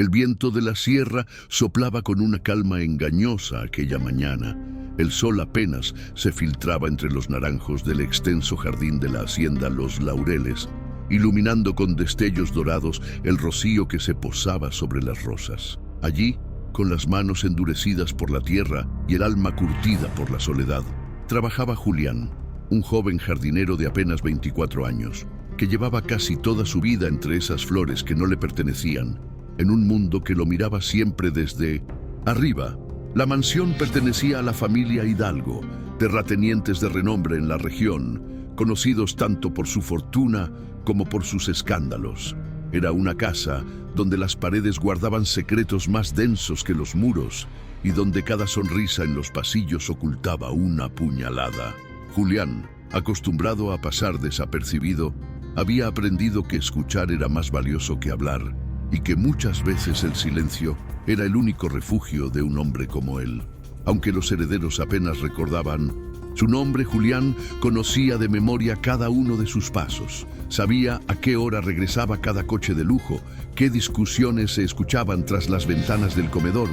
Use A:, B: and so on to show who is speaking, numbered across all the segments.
A: El viento de la sierra soplaba con una calma engañosa aquella mañana. El sol apenas se filtraba entre los naranjos del extenso jardín de la hacienda Los Laureles, iluminando con destellos dorados el rocío que se posaba sobre las rosas. Allí, con las manos endurecidas por la tierra y el alma curtida por la soledad, trabajaba Julián, un joven jardinero de apenas 24 años, que llevaba casi toda su vida entre esas flores que no le pertenecían, en un mundo que lo miraba siempre desde arriba. La mansión pertenecía a la familia Hidalgo, terratenientes de renombre en la región, conocidos tanto por su fortuna como por sus escándalos. Era una casa donde las paredes guardaban secretos más densos que los muros y donde cada sonrisa en los pasillos ocultaba una puñalada. Julián, acostumbrado a pasar desapercibido, había aprendido que escuchar era más valioso que hablar y que muchas veces el silencio era el único refugio de un hombre como él. Aunque los herederos apenas recordaban su nombre, Julián conocía de memoria cada uno de sus pasos. Sabía a qué hora regresaba cada coche de lujo, qué discusiones se escuchaban tras las ventanas del comedor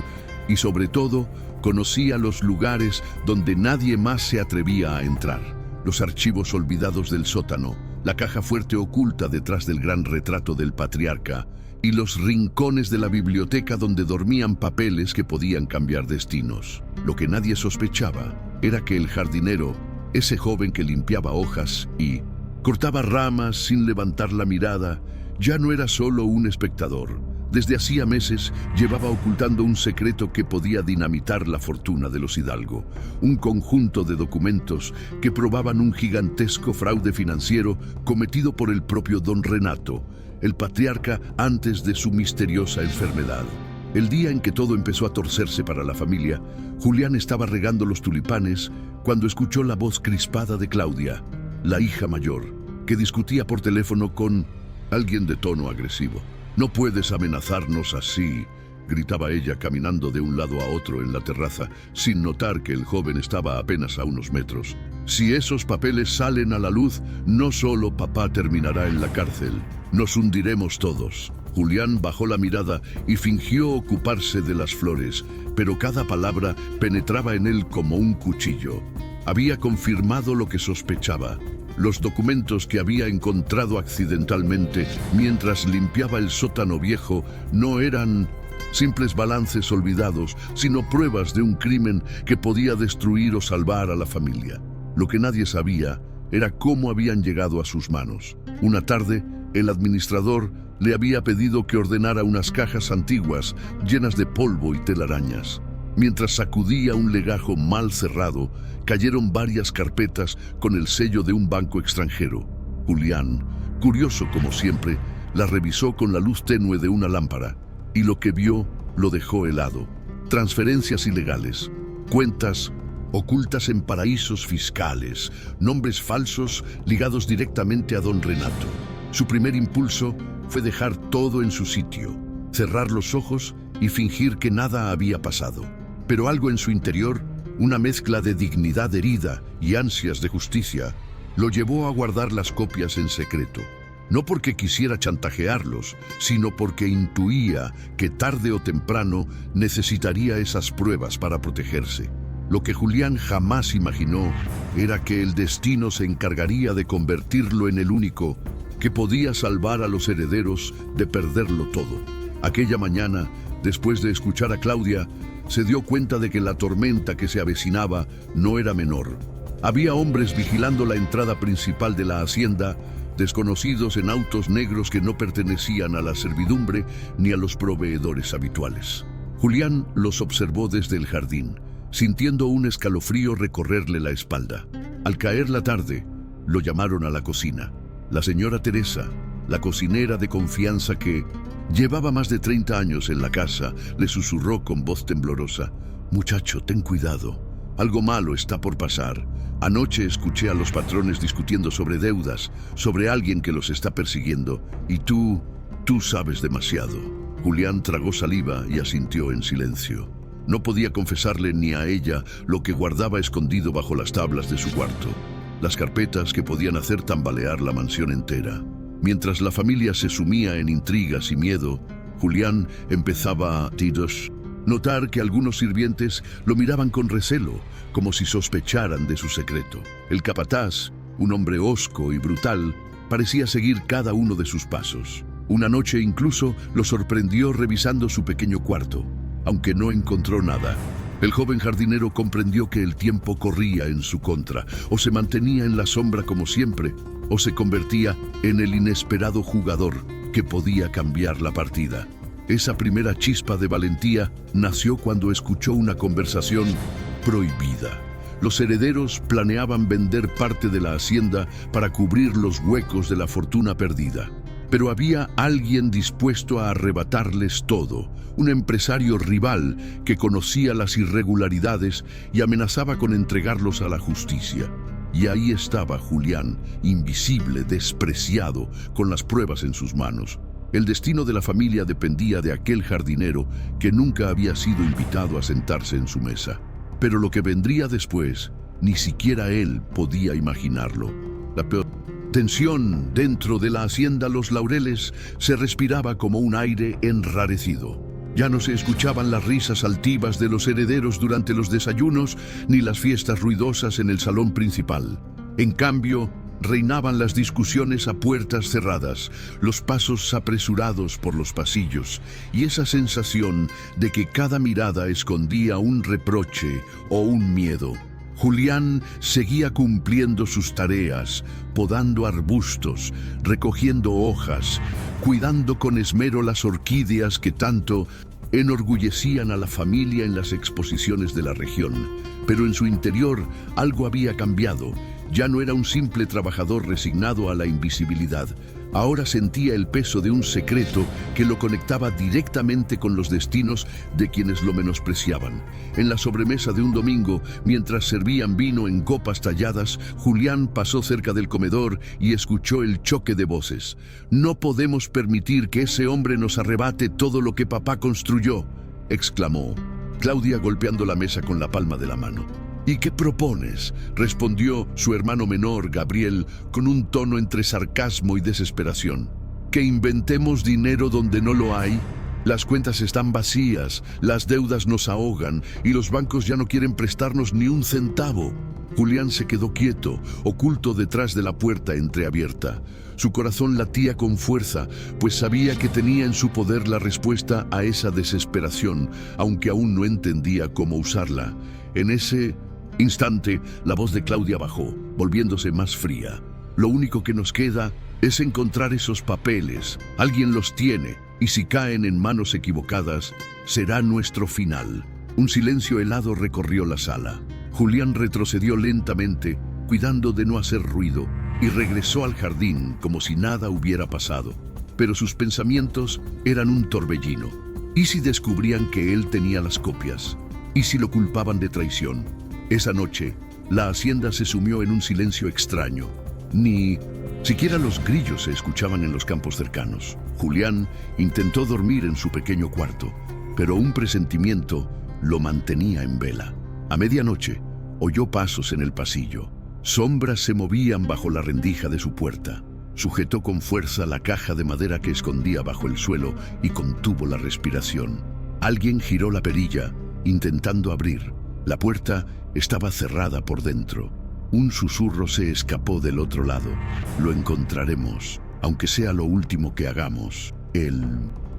A: y, sobre todo, conocía los lugares donde nadie más se atrevía a entrar. Los archivos olvidados del sótano, la caja fuerte oculta detrás del gran retrato del patriarca y los rincones de la biblioteca donde dormían papeles que podían cambiar destinos. Lo que nadie sospechaba era que el jardinero, ese joven que limpiaba hojas y cortaba ramas sin levantar la mirada, ya no era solo un espectador. Desde hacía meses llevaba ocultando un secreto que podía dinamitar la fortuna de los Hidalgo, un conjunto de documentos que probaban un gigantesco fraude financiero cometido por el propio don Renato, el patriarca antes de su misteriosa enfermedad. El día en que todo empezó a torcerse para la familia, Julián estaba regando los tulipanes cuando escuchó la voz crispada de Claudia, la hija mayor, que discutía por teléfono con alguien de tono agresivo. «No puedes amenazarnos así», gritaba ella caminando de un lado a otro en la terraza, sin notar que el joven estaba apenas a unos metros. «Si esos papeles salen a la luz, no solo papá terminará en la cárcel, nos hundiremos todos». Julián bajó la mirada y fingió ocuparse de las flores, pero cada palabra penetraba en él como un cuchillo. Había confirmado lo que sospechaba. Los documentos que había encontrado accidentalmente mientras limpiaba el sótano viejo no eran simples balances olvidados, sino pruebas de un crimen que podía destruir o salvar a la familia. Lo que nadie sabía era cómo habían llegado a sus manos. Una tarde, el administrador le había pedido que ordenara unas cajas antiguas llenas de polvo y telarañas. Mientras sacudía un legajo mal cerrado, cayeron varias carpetas con el sello de un banco extranjero. Julián, curioso como siempre, la revisó con la luz tenue de una lámpara y lo que vio lo dejó helado. Transferencias ilegales, cuentas ocultas en paraísos fiscales, nombres falsos ligados directamente a don Renato. Su primer impulso fue dejar todo en su sitio, cerrar los ojos y fingir que nada había pasado. Pero algo en su interior, una mezcla de dignidad herida y ansias de justicia, lo llevó a guardar las copias en secreto. No porque quisiera chantajearlos, sino porque intuía que tarde o temprano necesitaría esas pruebas para protegerse. Lo que Julián jamás imaginó era que el destino se encargaría de convertirlo en el único que podía salvar a los herederos de perderlo todo. Aquella mañana, después de escuchar a Claudia, se dio cuenta de que la tormenta que se avecinaba no era menor. Había hombres vigilando la entrada principal de la hacienda, desconocidos en autos negros que no pertenecían a la servidumbre ni a los proveedores habituales. Julián los observó desde el jardín, sintiendo un escalofrío recorrerle la espalda. Al caer la tarde, lo llamaron a la cocina. La señora Teresa, la cocinera de confianza que llevaba más de 30 años en la casa, le susurró con voz temblorosa: «Muchacho, ten cuidado. Algo malo está por pasar. Anoche escuché a los patrones discutiendo sobre deudas, sobre alguien que los está persiguiendo, y tú sabes demasiado». Julián tragó saliva y asintió en silencio. No podía confesarle ni a ella lo que guardaba escondido bajo las tablas de su cuarto, las carpetas que podían hacer tambalear la mansión entera. Mientras la familia se sumía en intrigas y miedo, Julián empezaba a notar que algunos sirvientes lo miraban con recelo, como si sospecharan de su secreto. El capataz, un hombre hosco y brutal, parecía seguir cada uno de sus pasos. Una noche incluso lo sorprendió revisando su pequeño cuarto, aunque no encontró nada. El joven jardinero comprendió que el tiempo corría en su contra, o se mantenía en la sombra como siempre, o se convertía en el inesperado jugador que podía cambiar la partida. Esa primera chispa de valentía nació cuando escuchó una conversación prohibida. Los herederos planeaban vender parte de la hacienda para cubrir los huecos de la fortuna perdida. Pero había alguien dispuesto a arrebatarles todo, un empresario rival que conocía las irregularidades y amenazaba con entregarlos a la justicia. Y ahí estaba Julián, invisible, despreciado, con las pruebas en sus manos. El destino de la familia dependía de aquel jardinero que nunca había sido invitado a sentarse en su mesa. Pero lo que vendría después, ni siquiera él podía imaginarlo. La peor tensión dentro de la hacienda Los Laureles se respiraba como un aire enrarecido. Ya no se escuchaban las risas altivas de los herederos durante los desayunos ni las fiestas ruidosas en el salón principal. En cambio, reinaban las discusiones a puertas cerradas, los pasos apresurados por los pasillos y esa sensación de que cada mirada escondía un reproche o un miedo. Julián seguía cumpliendo sus tareas, podando arbustos, recogiendo hojas, cuidando con esmero las orquídeas que tanto enorgullecían a la familia en las exposiciones de la región. Pero en su interior algo había cambiado. Ya no era un simple trabajador resignado a la invisibilidad. Ahora sentía el peso de un secreto que lo conectaba directamente con los destinos de quienes lo menospreciaban. En la sobremesa de un domingo, mientras servían vino en copas talladas, Julián pasó cerca del comedor y escuchó el choque de voces. «No podemos permitir que ese hombre nos arrebate todo lo que papá construyó», exclamó Claudia golpeando la mesa con la palma de la mano. «¿Y qué propones?», respondió su hermano menor, Gabriel, con un tono entre sarcasmo y desesperación. «¿Que inventemos dinero donde no lo hay? Las cuentas están vacías, las deudas nos ahogan y los bancos ya no quieren prestarnos ni un centavo». Julián se quedó quieto, oculto detrás de la puerta entreabierta. Su corazón latía con fuerza, pues sabía que tenía en su poder la respuesta a esa desesperación, aunque aún no entendía cómo usarla. En ese instante, la voz de Claudia bajó, volviéndose más fría. «Lo único que nos queda es encontrar esos papeles. Alguien los tiene, y si caen en manos equivocadas, será nuestro final». Un silencio helado recorrió la sala. Julián retrocedió lentamente, cuidando de no hacer ruido, y regresó al jardín como si nada hubiera pasado. Pero sus pensamientos eran un torbellino. ¿Y si descubrían que él tenía las copias? ¿Y si lo culpaban de traición? Esa noche, la hacienda se sumió en un silencio extraño. Ni siquiera los grillos se escuchaban en los campos cercanos. Julián intentó dormir en su pequeño cuarto, pero un presentimiento lo mantenía en vela. A medianoche, oyó pasos en el pasillo. Sombras se movían bajo la rendija de su puerta. Sujetó con fuerza la caja de madera que escondía bajo el suelo y contuvo la respiración. Alguien giró la perilla, intentando abrir. La puerta estaba cerrada por dentro. Un susurro se escapó del otro lado. «Lo encontraremos, aunque sea lo último que hagamos». El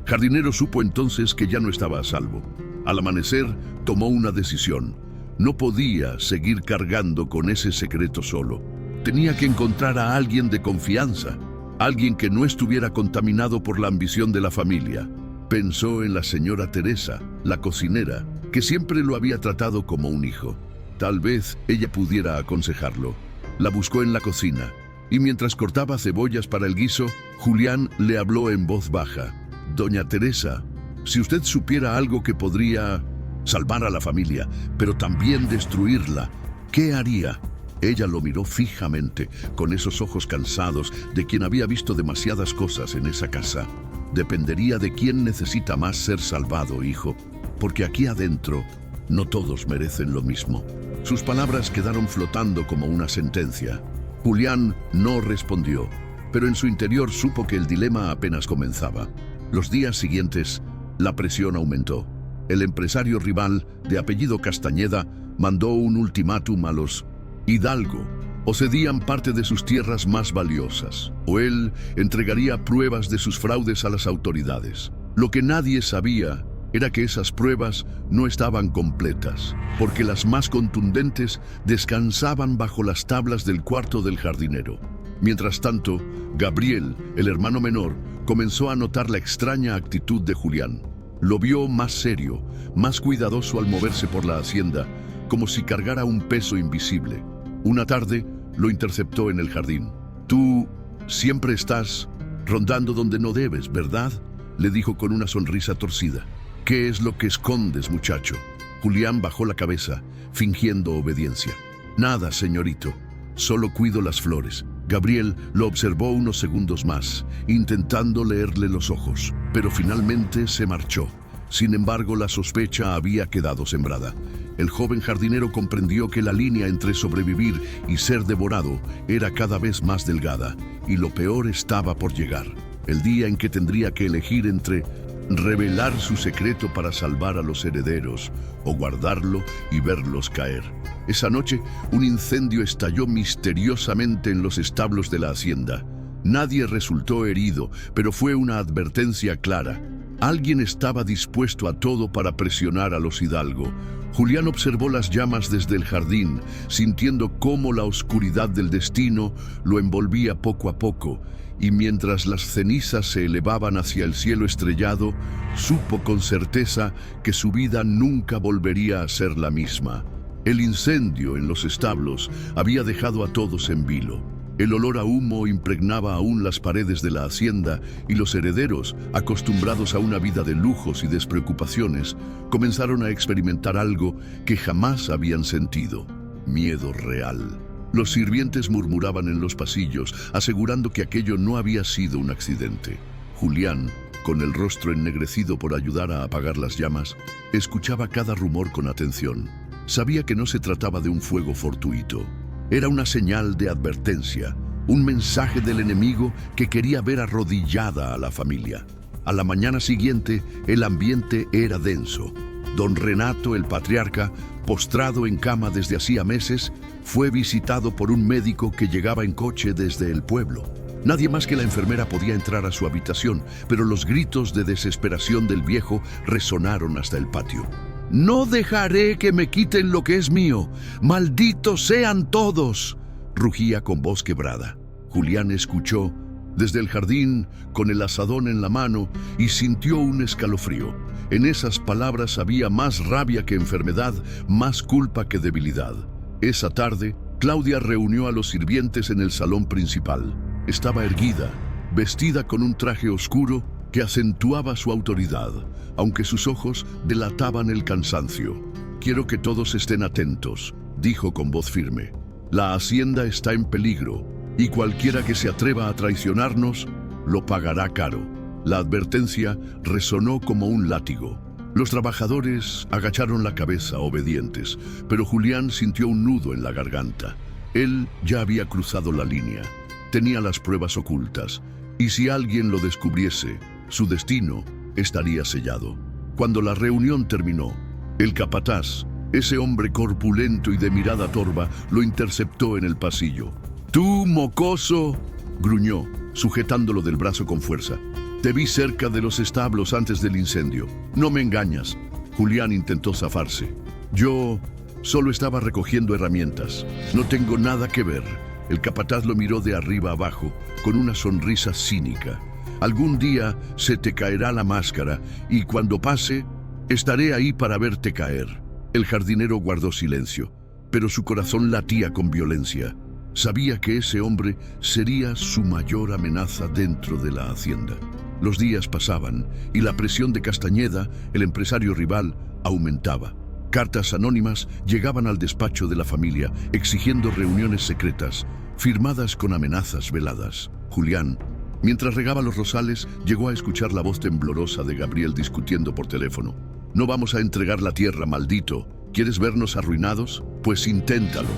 A: jardinero supo entonces que ya no estaba a salvo. Al amanecer, tomó una decisión. No podía seguir cargando con ese secreto solo. Tenía que encontrar a alguien de confianza, alguien que no estuviera contaminado por la ambición de la familia. Pensó en la señora Teresa, la cocinera, que siempre lo había tratado como un hijo. Tal vez ella pudiera aconsejarlo. La buscó en la cocina, y mientras cortaba cebollas para el guiso, Julián le habló en voz baja. «Doña Teresa, si usted supiera algo que podría salvar a la familia, pero también destruirla, ¿qué haría?». Ella lo miró fijamente, con esos ojos cansados de quien había visto demasiadas cosas en esa casa. «Dependería de quién necesita más ser salvado, hijo, porque aquí adentro no todos merecen lo mismo». Sus palabras quedaron flotando como una sentencia. Julián no respondió, pero en su interior supo que el dilema apenas comenzaba. Los días siguientes, la presión aumentó. El empresario rival, de apellido Castañeda, mandó un ultimátum a los Hidalgo. O cedían parte de sus tierras más valiosas, o él entregaría pruebas de sus fraudes a las autoridades. Lo que nadie sabía era que esas pruebas no estaban completas, porque las más contundentes descansaban bajo las tablas del cuarto del jardinero. Mientras tanto, Gabriel, el hermano menor, comenzó a notar la extraña actitud de Julián. Lo vio más serio, más cuidadoso al moverse por la hacienda, como si cargara un peso invisible. Una tarde, lo interceptó en el jardín. «Tú siempre estás rondando donde no debes, ¿verdad?», le dijo con una sonrisa torcida. «¿Qué es lo que escondes, muchacho?». Julián bajó la cabeza, fingiendo obediencia. «Nada, señorito. Solo cuido las flores». Gabriel lo observó unos segundos más, intentando leerle los ojos, pero finalmente se marchó. Sin embargo, la sospecha había quedado sembrada. El joven jardinero comprendió que la línea entre sobrevivir y ser devorado era cada vez más delgada, y lo peor estaba por llegar. El día en que tendría que elegir entre revelar su secreto para salvar a los herederos o guardarlo y verlos caer. Esa noche, un incendio estalló misteriosamente en los establos de la hacienda. Nadie resultó herido, pero fue una advertencia clara. Alguien estaba dispuesto a todo para presionar a los Hidalgo. Julián observó las llamas desde el jardín, sintiendo cómo la oscuridad del destino lo envolvía poco a poco, y mientras las cenizas se elevaban hacia el cielo estrellado, supo con certeza que su vida nunca volvería a ser la misma. El incendio en los establos había dejado a todos en vilo. El olor a humo impregnaba aún las paredes de la hacienda y los herederos, acostumbrados a una vida de lujos y despreocupaciones, comenzaron a experimentar algo que jamás habían sentido: miedo real. Los sirvientes murmuraban en los pasillos, asegurando que aquello no había sido un accidente. Julián, con el rostro ennegrecido por ayudar a apagar las llamas, escuchaba cada rumor con atención. Sabía que no se trataba de un fuego fortuito. Era una señal de advertencia, un mensaje del enemigo que quería ver arrodillada a la familia. A la mañana siguiente, el ambiente era denso. Don Renato, el patriarca, postrado en cama desde hacía meses, fue visitado por un médico que llegaba en coche desde el pueblo. Nadie más que la enfermera podía entrar a su habitación, pero los gritos de desesperación del viejo resonaron hasta el patio. «No dejaré que me quiten lo que es mío. ¡Malditos sean todos!», rugía con voz quebrada. Julián escuchó desde el jardín, con el azadón en la mano, y sintió un escalofrío. En esas palabras había más rabia que enfermedad, más culpa que debilidad. Esa tarde, Claudia reunió a los sirvientes en el salón principal. Estaba erguida, vestida con un traje oscuro que acentuaba su autoridad, aunque sus ojos delataban el cansancio. «Quiero que todos estén atentos», dijo con voz firme. «La hacienda está en peligro, y cualquiera que se atreva a traicionarnos lo pagará caro». La advertencia resonó como un látigo. Los trabajadores agacharon la cabeza, obedientes, pero Julián sintió un nudo en la garganta. Él ya había cruzado la línea. Tenía las pruebas ocultas, y si alguien lo descubriese, su destino estaría sellado. Cuando la reunión terminó, el capataz, ese hombre corpulento y de mirada torva, lo interceptó en el pasillo. «¡Tú, mocoso!», gruñó, sujetándolo del brazo con fuerza. «Te vi cerca de los establos antes del incendio. No me engañas». Julián intentó zafarse. «Yo solo estaba recogiendo herramientas. No tengo nada que ver». El capataz lo miró de arriba abajo, con una sonrisa cínica. «Algún día se te caerá la máscara, y cuando pase, estaré ahí para verte caer». El jardinero guardó silencio, pero su corazón latía con violencia. Sabía que ese hombre sería su mayor amenaza dentro de la hacienda. Los días pasaban, y la presión de Castañeda, el empresario rival, aumentaba. Cartas anónimas llegaban al despacho de la familia, exigiendo reuniones secretas, firmadas con amenazas veladas. Julián, mientras regaba los rosales, llegó a escuchar la voz temblorosa de Gabriel discutiendo por teléfono. «No vamos a entregar la tierra, maldito. ¿Quieres vernos arruinados? Pues inténtalo».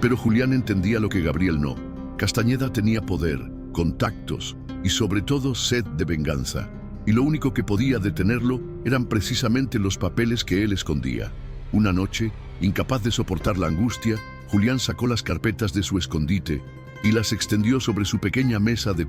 A: Pero Julián entendía lo que Gabriel no. Castañeda tenía poder, contactos y sobre todo sed de venganza. y lo único que podía detenerlo eran precisamente los papeles que él escondía. Una noche, incapaz de soportar la angustia, Julián sacó las carpetas de su escondite y las extendió sobre su pequeña mesa de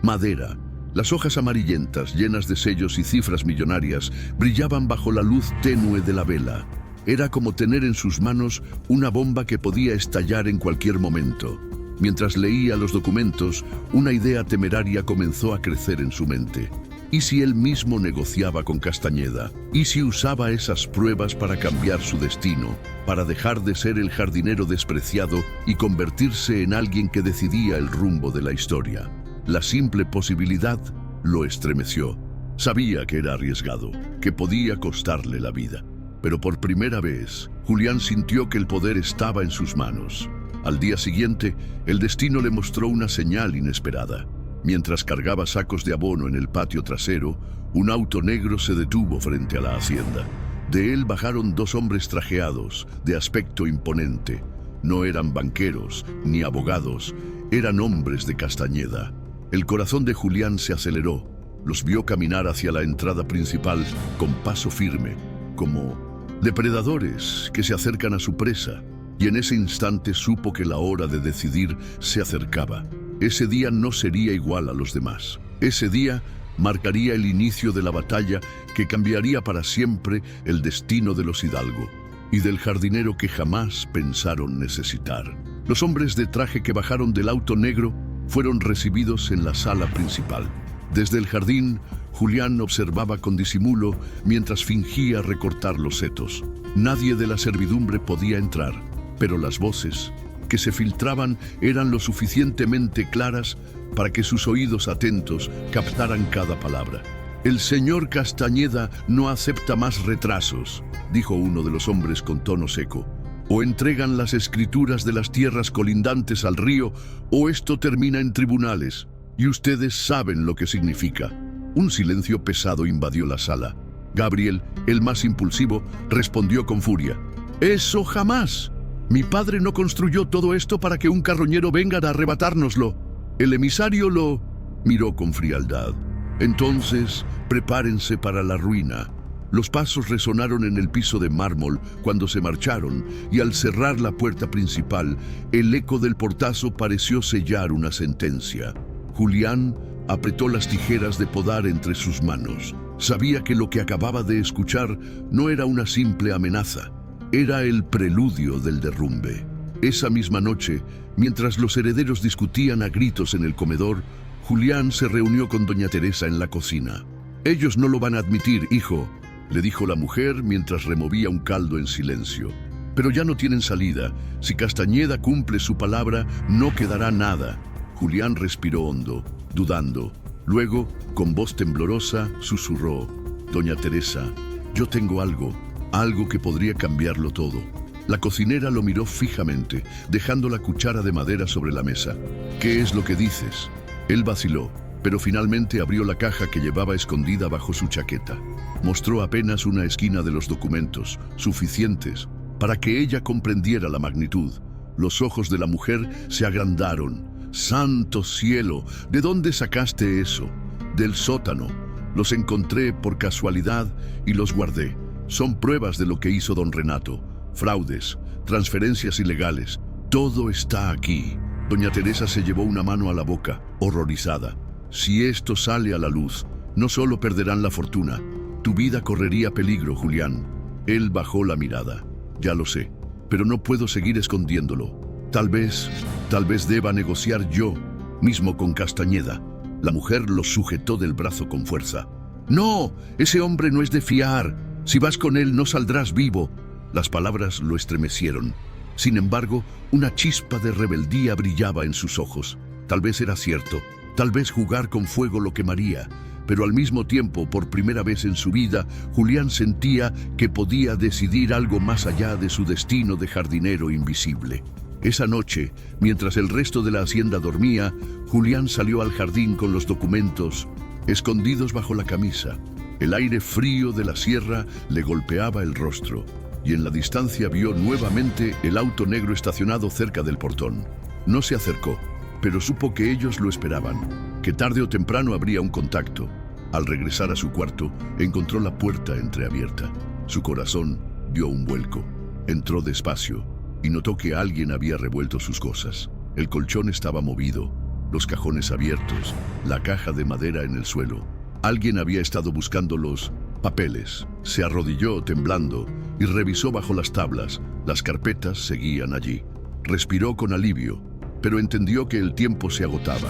A: madera. Las hojas amarillentas, llenas de sellos y cifras millonarias, brillaban bajo la luz tenue de la vela. Era como tener en sus manos una bomba que podía estallar en cualquier momento. Mientras leía los documentos, una idea temeraria comenzó a crecer en su mente. ¿Y si él mismo negociaba con Castañeda? ¿Y si usaba esas pruebas para cambiar su destino, para dejar de ser el jardinero despreciado y convertirse en alguien que decidía el rumbo de la historia? La simple posibilidad lo estremeció. Sabía que era arriesgado, que podía costarle la vida. Pero por primera vez, Julián sintió que el poder estaba en sus manos. Al día siguiente, el destino le mostró una señal inesperada. Mientras cargaba sacos de abono en el patio trasero, un auto negro se detuvo frente a la hacienda. De él bajaron dos hombres trajeados, de aspecto imponente. No eran banqueros ni abogados, eran hombres de Castañeda. El corazón de Julián se aceleró. Los vio caminar hacia la entrada principal con paso firme, como depredadores que se acercan a su presa. Y en ese instante supo que la hora de decidir se acercaba. Ese día no sería igual a los demás. Ese día marcaría el inicio de la batalla que cambiaría para siempre el destino de los Hidalgo y del jardinero que jamás pensaron necesitar. Los hombres de traje que bajaron del auto negro fueron recibidos en la sala principal. Desde el jardín, Julián observaba con disimulo mientras fingía recortar los setos. Nadie de la servidumbre podía entrar, pero las voces que se filtraban eran lo suficientemente claras para que sus oídos atentos captaran cada palabra. «El señor Castañeda no acepta más retrasos», dijo uno de los hombres con tono seco. «O entregan las escrituras de las tierras colindantes al río, o esto termina en tribunales. Y ustedes saben lo que significa». Un silencio pesado invadió la sala. Gabriel, el más impulsivo, respondió con furia. «¡Eso jamás! Mi padre no construyó todo esto para que un carroñero venga a arrebatárnoslo. El emisario lo miró con frialdad. Entonces, prepárense para la ruina». Los pasos resonaron en el piso de mármol cuando se marcharon, y al cerrar la puerta principal, el eco del portazo pareció sellar una sentencia. Julián apretó las tijeras de podar entre sus manos. Sabía que lo que acababa de escuchar no era una simple amenaza. Era el preludio del derrumbe. Esa misma noche, mientras los herederos discutían a gritos en el comedor, Julián se reunió con doña Teresa en la cocina. «Ellos no lo van a admitir, hijo», le dijo la mujer mientras removía un caldo en silencio. «Pero ya no tienen salida. Si Castañeda cumple su palabra, no quedará nada». Julián respiró hondo, dudando. Luego, con voz temblorosa, susurró: «Doña Teresa, yo tengo algo que podría cambiarlo todo». La cocinera lo miró fijamente, dejando la cuchara de madera sobre la mesa. «¿Qué es lo que dices?». Él vaciló, pero finalmente abrió la caja que llevaba escondida bajo su chaqueta. Mostró apenas una esquina de los documentos, suficientes para que ella comprendiera la magnitud. Los ojos de la mujer se agrandaron. «¡Santo cielo! ¿De dónde sacaste eso?» «Del sótano. Los encontré por casualidad y los guardé. Son pruebas de lo que hizo don Renato. Fraudes, transferencias ilegales. Todo está aquí». Doña Teresa se llevó una mano a la boca, horrorizada. «Si esto sale a la luz, no solo perderán la fortuna. Tu vida correría peligro, Julián». Él bajó la mirada. «Ya lo sé, pero no puedo seguir escondiéndolo. Tal vez deba negociar yo mismo con Castañeda». La mujer lo sujetó del brazo con fuerza. «No, ese hombre no es de fiar. Si vas con él no saldrás vivo». Las palabras lo estremecieron. Sin embargo, una chispa de rebeldía brillaba en sus ojos. Tal vez era cierto, tal vez jugar con fuego lo quemaría, pero al mismo tiempo, por primera vez en su vida, Julián sentía que podía decidir algo más allá de su destino de jardinero invisible. Esa noche, mientras el resto de la hacienda dormía, Julián salió al jardín con los documentos escondidos bajo la camisa. El aire frío de la sierra le golpeaba el rostro, y en la distancia vio nuevamente el auto negro estacionado cerca del portón. No se acercó, pero supo que ellos lo esperaban, que tarde o temprano habría un contacto. Al regresar a su cuarto, encontró la puerta entreabierta. Su corazón dio un vuelco. Entró despacio y notó que alguien había revuelto sus cosas. El colchón estaba movido, los cajones abiertos, la caja de madera en el suelo. Alguien había estado buscando los papeles. Se arrodilló temblando y revisó bajo las tablas. Las carpetas seguían allí. Respiró con alivio, pero entendió que el tiempo se agotaba.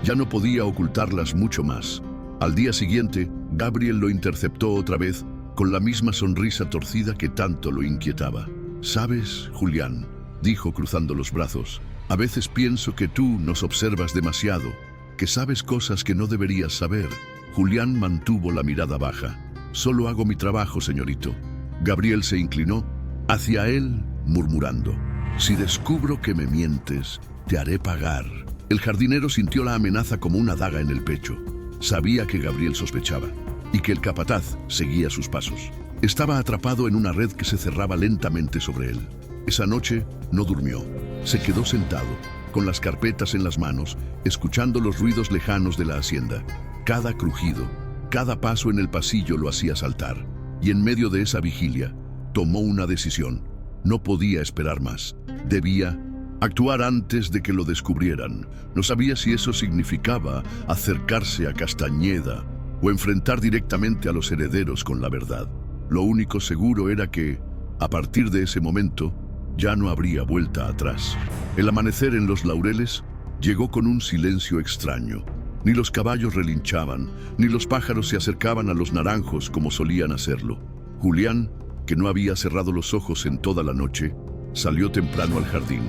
A: Ya no podía ocultarlas mucho más. Al día siguiente, Gabriel lo interceptó otra vez con la misma sonrisa torcida que tanto lo inquietaba. «¿Sabes, Julián?», dijo cruzando los brazos. «A veces pienso que tú nos observas demasiado, que sabes cosas que no deberías saber». Julián mantuvo la mirada baja. «Solo hago mi trabajo, señorito». Gabriel se inclinó hacia él, murmurando: «Si descubro que me mientes, te haré pagar». El jardinero sintió la amenaza como una daga en el pecho. Sabía que Gabriel sospechaba y que el capataz seguía sus pasos. Estaba atrapado en una red que se cerraba lentamente sobre él. Esa noche no durmió. Se quedó sentado, con las carpetas en las manos, escuchando los ruidos lejanos de la hacienda. Cada crujido, cada paso en el pasillo lo hacía saltar. Y en medio de esa vigilia, tomó una decisión. No podía esperar más. Debía actuar antes de que lo descubrieran. No sabía si eso significaba acercarse a Castañeda o enfrentar directamente a los herederos con la verdad. Lo único seguro era que, a partir de ese momento, ya no habría vuelta atrás. El amanecer en los Laureles llegó con un silencio extraño. Ni los caballos relinchaban, ni los pájaros se acercaban a los naranjos como solían hacerlo. Julián, que no había cerrado los ojos en toda la noche, salió temprano al jardín.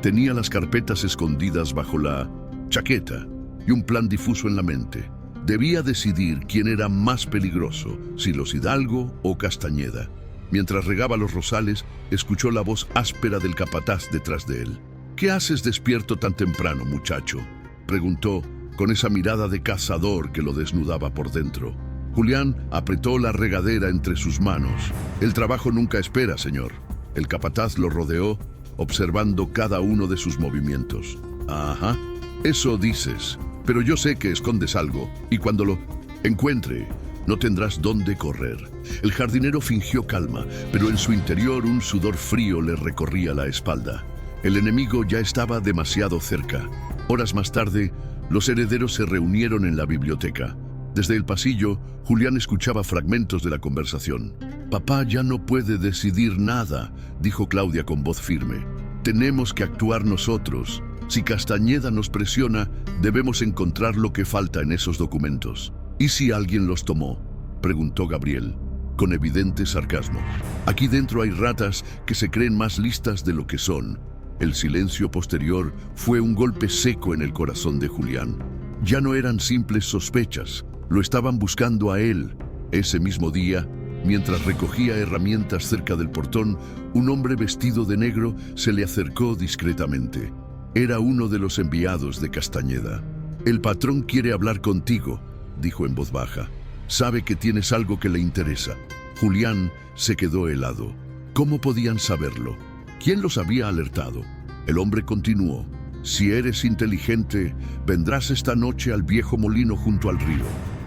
A: Tenía las carpetas escondidas bajo la chaqueta y un plan difuso en la mente. Debía decidir quién era más peligroso, si los Hidalgo o Castañeda. Mientras regaba los rosales, escuchó la voz áspera del capataz detrás de él. «¿Qué haces despierto tan temprano, muchacho?», preguntó, con esa mirada de cazador que lo desnudaba por dentro. Julián apretó la regadera entre sus manos. «El trabajo nunca espera, señor». El capataz lo rodeó, observando cada uno de sus movimientos. «Ajá, eso dices, pero yo sé que escondes algo, y cuando lo encuentre, no tendrás dónde correr». El jardinero fingió calma, pero en su interior un sudor frío le recorría la espalda. El enemigo ya estaba demasiado cerca. Horas más tarde, los herederos se reunieron en la biblioteca. Desde el pasillo, Julián escuchaba fragmentos de la conversación. «Papá ya no puede decidir nada», dijo Claudia con voz firme. «Tenemos que actuar nosotros. Si Castañeda nos presiona, debemos encontrar lo que falta en esos documentos». «¿Y si alguien los tomó?», preguntó Gabriel, con evidente sarcasmo. «Aquí dentro hay ratas que se creen más listas de lo que son». El silencio posterior fue un golpe seco en el corazón de Julián. Ya no eran simples sospechas, lo estaban buscando a él. Ese mismo día, mientras recogía herramientas cerca del portón, un hombre vestido de negro se le acercó discretamente. Era uno de los enviados de Castañeda. «El patrón quiere hablar contigo», dijo en voz baja. «Sabe que tienes algo que le interesa». Julián se quedó helado. ¿Cómo podían saberlo? ¿Quién los había alertado? El hombre continuó: «Si eres inteligente, vendrás esta noche al viejo molino junto al río.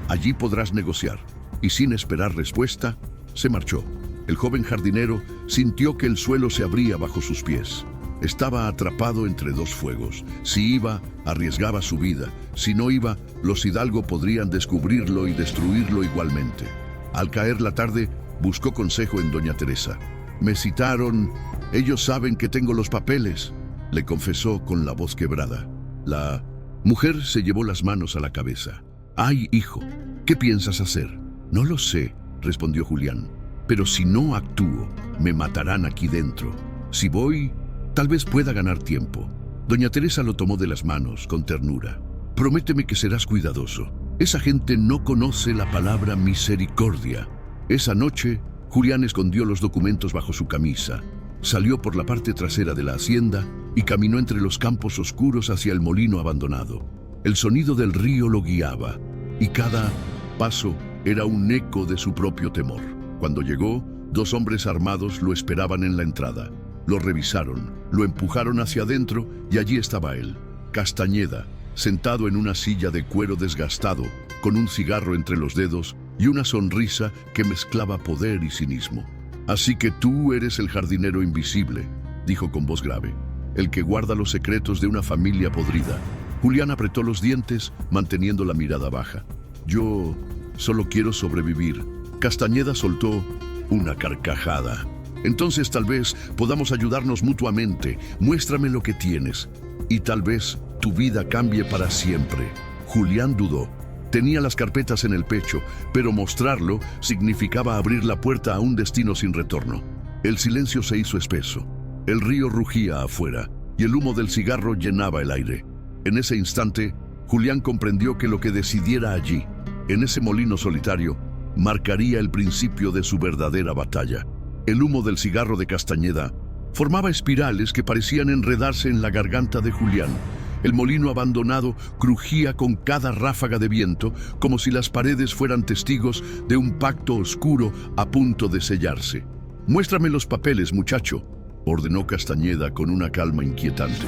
A: Allí podrás negociar». Y sin esperar respuesta, se marchó. El joven jardinero sintió que el suelo se abría bajo sus pies. Estaba atrapado entre dos fuegos. Si iba, arriesgaba su vida. Si no iba, los Hidalgo podrían descubrirlo y destruirlo igualmente. Al caer la tarde, buscó consejo en doña Teresa. «Me citaron. Ellos saben que tengo los papeles», le confesó con la voz quebrada. La mujer se llevó las manos a la cabeza. «Ay, hijo, ¿qué piensas hacer?». «No lo sé», respondió Julián. «Pero si no actúo, me matarán aquí dentro. Si voy, tal vez pueda ganar tiempo». Doña Teresa lo tomó de las manos con ternura. «Prométeme que serás cuidadoso. Esa gente no conoce la palabra misericordia». Esa noche, Julián escondió los documentos bajo su camisa, salió por la parte trasera de la hacienda y caminó entre los campos oscuros hacia el molino abandonado. El sonido del río lo guiaba, y cada paso era un eco de su propio temor. Cuando llegó, dos hombres armados lo esperaban en la entrada. Lo revisaron, lo empujaron hacia adentro y allí estaba él, Castañeda, sentado en una silla de cuero desgastado, con un cigarro entre los dedos y una sonrisa que mezclaba poder y cinismo. «Así que tú eres el jardinero invisible», dijo con voz grave, «el que guarda los secretos de una familia podrida». Julián apretó los dientes, manteniendo la mirada baja. «Yo solo quiero sobrevivir». Castañeda soltó una carcajada. «Entonces tal vez podamos ayudarnos mutuamente. Muéstrame lo que tienes y tal vez tu vida cambie para siempre». Julián dudó. Tenía las carpetas en el pecho, pero mostrarlo significaba abrir la puerta a un destino sin retorno. El silencio se hizo espeso. El río rugía afuera y el humo del cigarro llenaba el aire. En ese instante, Julián comprendió que lo que decidiera allí, en ese molino solitario, marcaría el principio de su verdadera batalla. El humo del cigarro de Castañeda formaba espirales que parecían enredarse en la garganta de Julián. El molino abandonado crujía con cada ráfaga de viento, como si las paredes fueran testigos de un pacto oscuro a punto de sellarse. «Muéstrame los papeles, muchacho», ordenó Castañeda con una calma inquietante.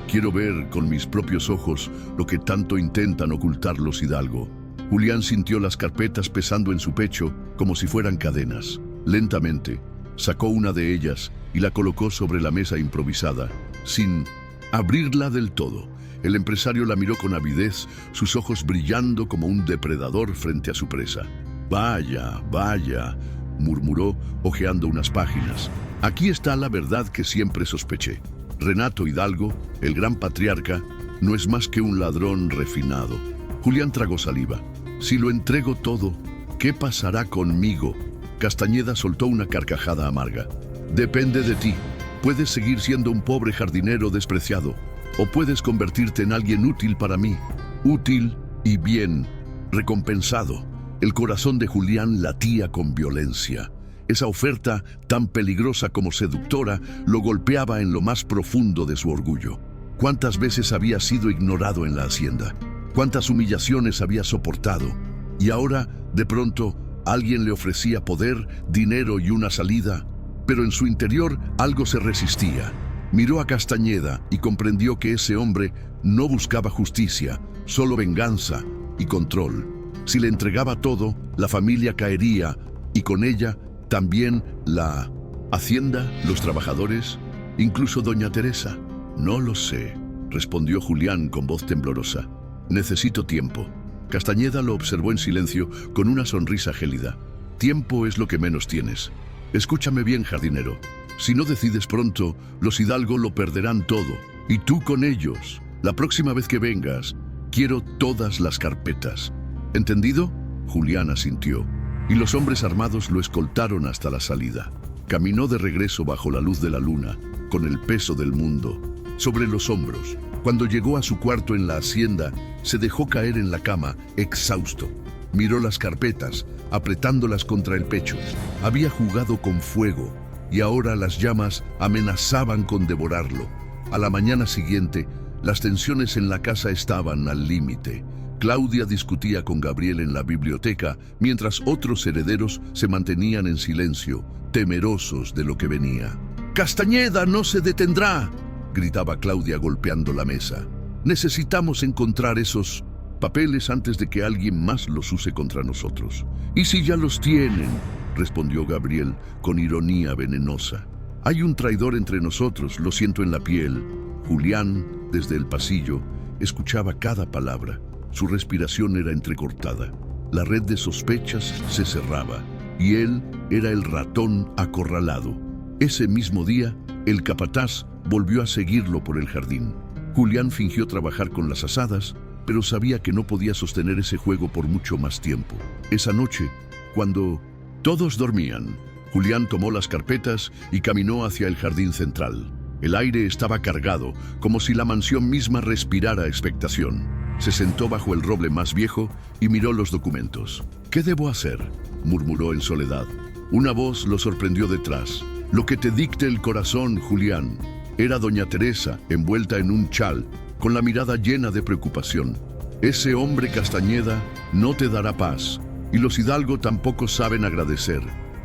A: «Quiero ver con mis propios ojos lo que tanto intentan ocultar los Hidalgo». Julián sintió las carpetas pesando en su pecho como si fueran cadenas. Lentamente, sacó una de ellas y la colocó sobre la mesa improvisada, sin abrirla del todo. El empresario la miró con avidez, sus ojos brillando como un depredador frente a su presa. «Vaya, vaya», murmuró, hojeando unas páginas. «Aquí está la verdad que siempre sospeché. Renato Hidalgo, el gran patriarca, no es más que un ladrón refinado». Julián tragó saliva. «Si lo entrego todo, ¿qué pasará conmigo?». Castañeda soltó una carcajada amarga. «Depende de ti. Puedes seguir siendo un pobre jardinero despreciado, o puedes convertirte en alguien útil para mí. Útil y bien recompensado». El corazón de Julián latía con violencia. Esa oferta, tan peligrosa como seductora, lo golpeaba en lo más profundo de su orgullo. ¿Cuántas veces había sido ignorado en la hacienda? ¿Cuántas humillaciones había soportado? Y ahora, de pronto, alguien le ofrecía poder, dinero y una salida. Pero en su interior algo se resistía. Miró a Castañeda y comprendió que ese hombre no buscaba justicia, solo venganza y control. Si le entregaba todo, la familia caería y con ella también la hacienda, los trabajadores, incluso doña Teresa. «No lo sé», respondió Julián con voz temblorosa. «Necesito tiempo». Castañeda lo observó en silencio con una sonrisa gélida. «Tiempo es lo que menos tienes. Escúchame bien, jardinero. Si no decides pronto, los Hidalgo lo perderán todo, y tú con ellos. La próxima vez que vengas, quiero todas las carpetas. ¿Entendido?». Julián asintió, y los hombres armados lo escoltaron hasta la salida. Caminó de regreso bajo la luz de la luna, con el peso del mundo sobre los hombros. Cuando llegó a su cuarto en la hacienda, se dejó caer en la cama, exhausto. Miró las carpetas, apretándolas contra el pecho. Había jugado con fuego, y ahora las llamas amenazaban con devorarlo. A la mañana siguiente, las tensiones en la casa estaban al límite. Claudia discutía con Gabriel en la biblioteca, mientras otros herederos se mantenían en silencio, temerosos de lo que venía. «Castañeda no se detendrá», gritaba Claudia golpeando la mesa. «Necesitamos encontrar esos papeles antes de que alguien más los use contra nosotros». «¿Y si ya los tienen?», respondió Gabriel con ironía venenosa. «Hay un traidor entre nosotros, lo siento en la piel». Julián, desde el pasillo, escuchaba cada palabra. Su respiración era entrecortada. La red de sospechas se cerraba, y él era el ratón acorralado. Ese mismo día, el capataz volvió a seguirlo por el jardín. Julián fingió trabajar con las asadas, pero sabía que no podía sostener ese juego por mucho más tiempo. Esa noche, cuando todos dormían, Julián tomó las carpetas y caminó hacia el jardín central. El aire estaba cargado, como si la mansión misma respirara expectación. Se sentó bajo el roble más viejo y miró los documentos. «¿Qué debo hacer?», murmuró en soledad. Una voz lo sorprendió detrás. «Lo que te dicte el corazón, Julián». Era doña Teresa, envuelta en un chal, con la mirada llena de preocupación. «Ese hombre Castañeda no te dará paz, y los Hidalgo tampoco saben agradecer.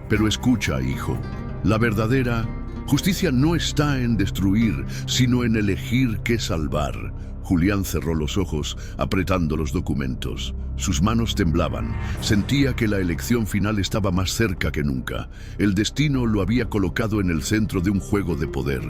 A: Pero escucha, hijo, la verdadera justicia no está en destruir, sino en elegir qué salvar». Julián cerró los ojos, apretando los documentos. Sus manos temblaban. Sentía que la elección final estaba más cerca que nunca. El destino lo había colocado en el centro de un juego de poder,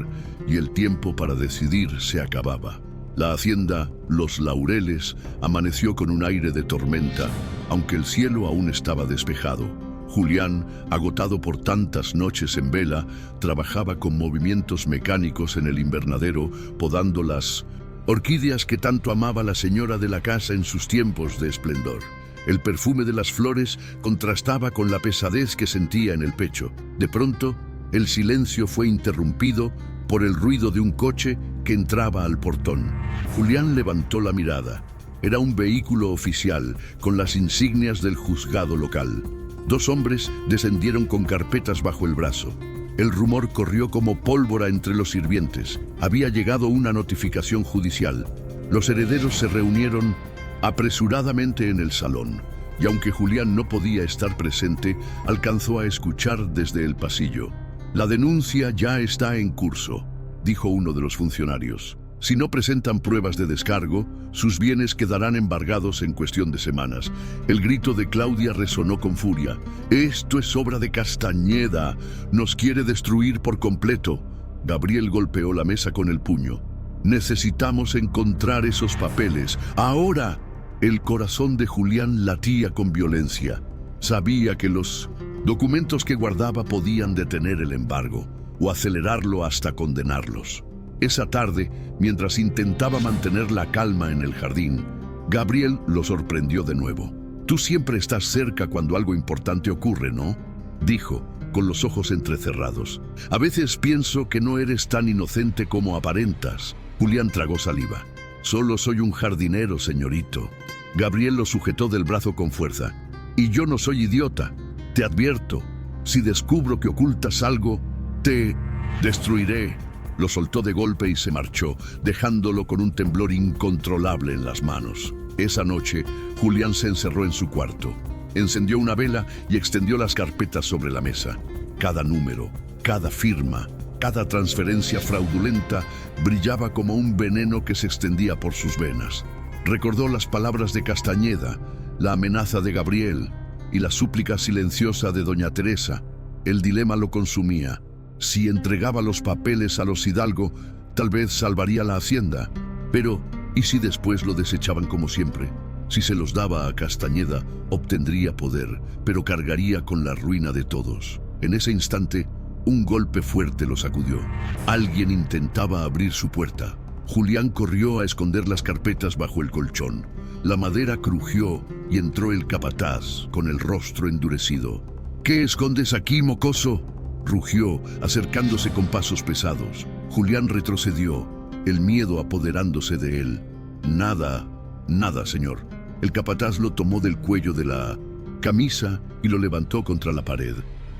A: y el tiempo para decidir se acababa. La hacienda Los Laureles amaneció con un aire de tormenta, aunque el cielo aún estaba despejado. Julián, agotado por tantas noches en vela, trabajaba con movimientos mecánicos en el invernadero, podando las orquídeas que tanto amaba la señora de la casa en sus tiempos de esplendor. El perfume de las flores contrastaba con la pesadez que sentía en el pecho. De pronto, el silencio fue interrumpido por el ruido de un coche que entraba al portón. Julián levantó la mirada. Era un vehículo oficial con las insignias del juzgado local. Dos hombres descendieron con carpetas bajo el brazo. El rumor corrió como pólvora entre los sirvientes. Había llegado una notificación judicial. Los herederos se reunieron apresuradamente en el salón, y aunque Julián no podía estar presente, alcanzó a escuchar desde el pasillo. «La denuncia ya está en curso», dijo uno de los funcionarios. «Si no presentan pruebas de descargo, sus bienes quedarán embargados en cuestión de semanas». El grito de Claudia resonó con furia. «Esto es obra de Castañeda. Nos quiere destruir por completo». Gabriel golpeó la mesa con el puño. «Necesitamos encontrar esos papeles. ¡Ahora!». El corazón de Julián latía con violencia. Sabía que los documentos que guardaba podían detener el embargo o acelerarlo hasta condenarlos. Esa tarde, mientras intentaba mantener la calma en el jardín, Gabriel lo sorprendió de nuevo. «Tú siempre estás cerca cuando algo importante ocurre, ¿no?», dijo, con los ojos entrecerrados. «A veces pienso que no eres tan inocente como aparentas». Julián tragó saliva. «Solo soy un jardinero, señorito». Gabriel lo sujetó del brazo con fuerza. «Y yo no soy idiota. Te advierto, si descubro que ocultas algo, te destruiré». Lo soltó de golpe y se marchó, dejándolo con un temblor incontrolable en las manos. Esa noche, Julián se encerró en su cuarto. Encendió una vela y extendió las carpetas sobre la mesa. Cada número, cada firma, cada transferencia fraudulenta brillaba como un veneno que se extendía por sus venas. Recordó las palabras de Castañeda, la amenaza de Gabriel y la súplica silenciosa de doña Teresa. El dilema lo consumía. Si entregaba los papeles a los Hidalgo, tal vez salvaría la hacienda. Pero, ¿y si después lo desechaban como siempre? Si se los daba a Castañeda, obtendría poder, pero cargaría con la ruina de todos. En ese instante, un golpe fuerte lo sacudió. Alguien intentaba abrir su puerta. Julián corrió a esconder las carpetas bajo el colchón. La madera crujió y entró el capataz, con el rostro endurecido. «¿Qué escondes aquí, mocoso?», rugió, acercándose con pasos pesados. Julián retrocedió, el miedo apoderándose de él. «Nada, nada, señor». El capataz lo tomó del cuello de la camisa y lo levantó contra la pared.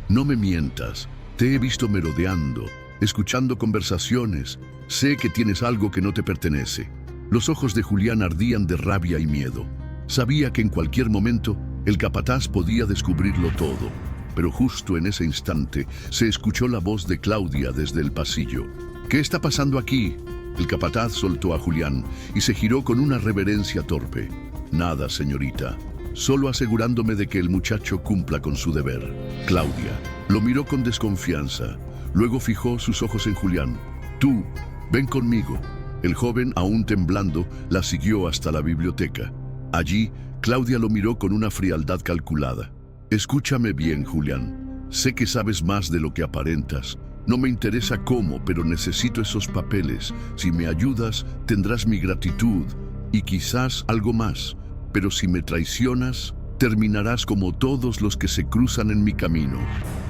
A: «No me mientas. Te he visto merodeando, escuchando conversaciones. Sé que tienes algo que no te pertenece». Los ojos de Julián ardían de rabia y miedo. Sabía que en cualquier momento el capataz podía descubrirlo todo. Pero justo en ese instante se escuchó la voz de Claudia desde el pasillo. «¿Qué está pasando aquí?». El capataz soltó a Julián y se giró con una reverencia torpe. «Nada, señorita. Solo asegurándome de que el muchacho cumpla con su deber». Claudia lo miró con desconfianza. Luego fijó sus ojos en Julián. «Tú, ven conmigo». El joven, aún temblando, la siguió hasta la biblioteca. Allí, Claudia lo miró con una frialdad calculada. «Escúchame bien, Julián. Sé que sabes más de lo que aparentas. No me interesa cómo, pero necesito esos papeles. Si me ayudas, tendrás mi gratitud y quizás algo más. Pero si me traicionas, terminarás como todos los que se cruzan en mi camino».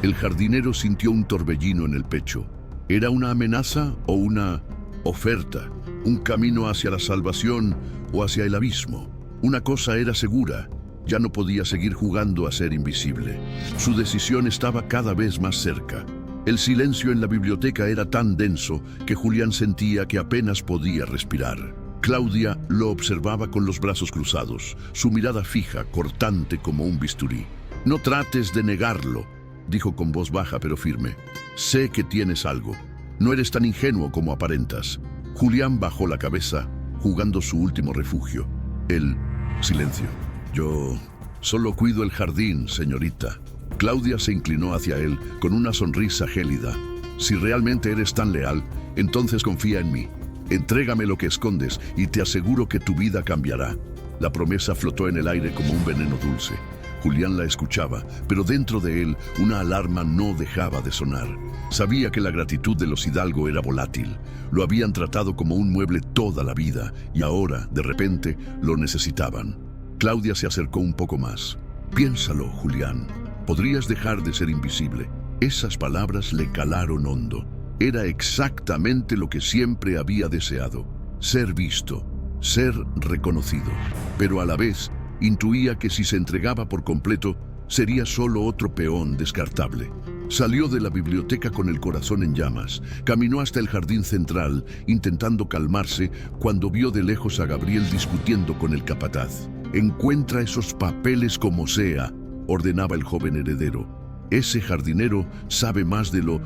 A: El jardinero sintió un torbellino en el pecho. ¿Era una amenaza o una oferta? ¿Un camino hacia la salvación o hacia el abismo? Una cosa era segura: ya no podía seguir jugando a ser invisible. Su decisión estaba cada vez más cerca. El silencio en la biblioteca era tan denso que Julián sentía que apenas podía respirar. Claudia lo observaba con los brazos cruzados, su mirada fija, cortante como un bisturí. «No trates de negarlo», dijo con voz baja pero firme. «Sé que tienes algo. No eres tan ingenuo como aparentas». Julián bajó la cabeza jugando su último refugio. Él, silencio. Yo solo cuido el jardín, señorita. Claudia se inclinó hacia él con una sonrisa gélida. Si realmente eres tan leal, entonces confía en mí. Entrégame lo que escondes y te aseguro que tu vida cambiará. La promesa flotó en el aire como un veneno dulce. Julián la escuchaba, pero dentro de él una alarma no dejaba de sonar. Sabía que la gratitud de los Hidalgo era volátil. Lo habían tratado como un mueble toda la vida y ahora, de repente, lo necesitaban. Claudia se acercó un poco más. Piénsalo, Julián. Podrías dejar de ser invisible. Esas palabras le calaron hondo. Era exactamente lo que siempre había deseado. Ser visto, ser reconocido. Pero a la vez, intuía que si se entregaba por completo, sería solo otro peón descartable. Salió de la biblioteca con el corazón en llamas. Caminó hasta el jardín central, intentando calmarse, cuando vio de lejos a Gabriel discutiendo con el capataz. «Encuentra esos papeles como sea», ordenaba el joven heredero. «Ese jardinero sabe más de lo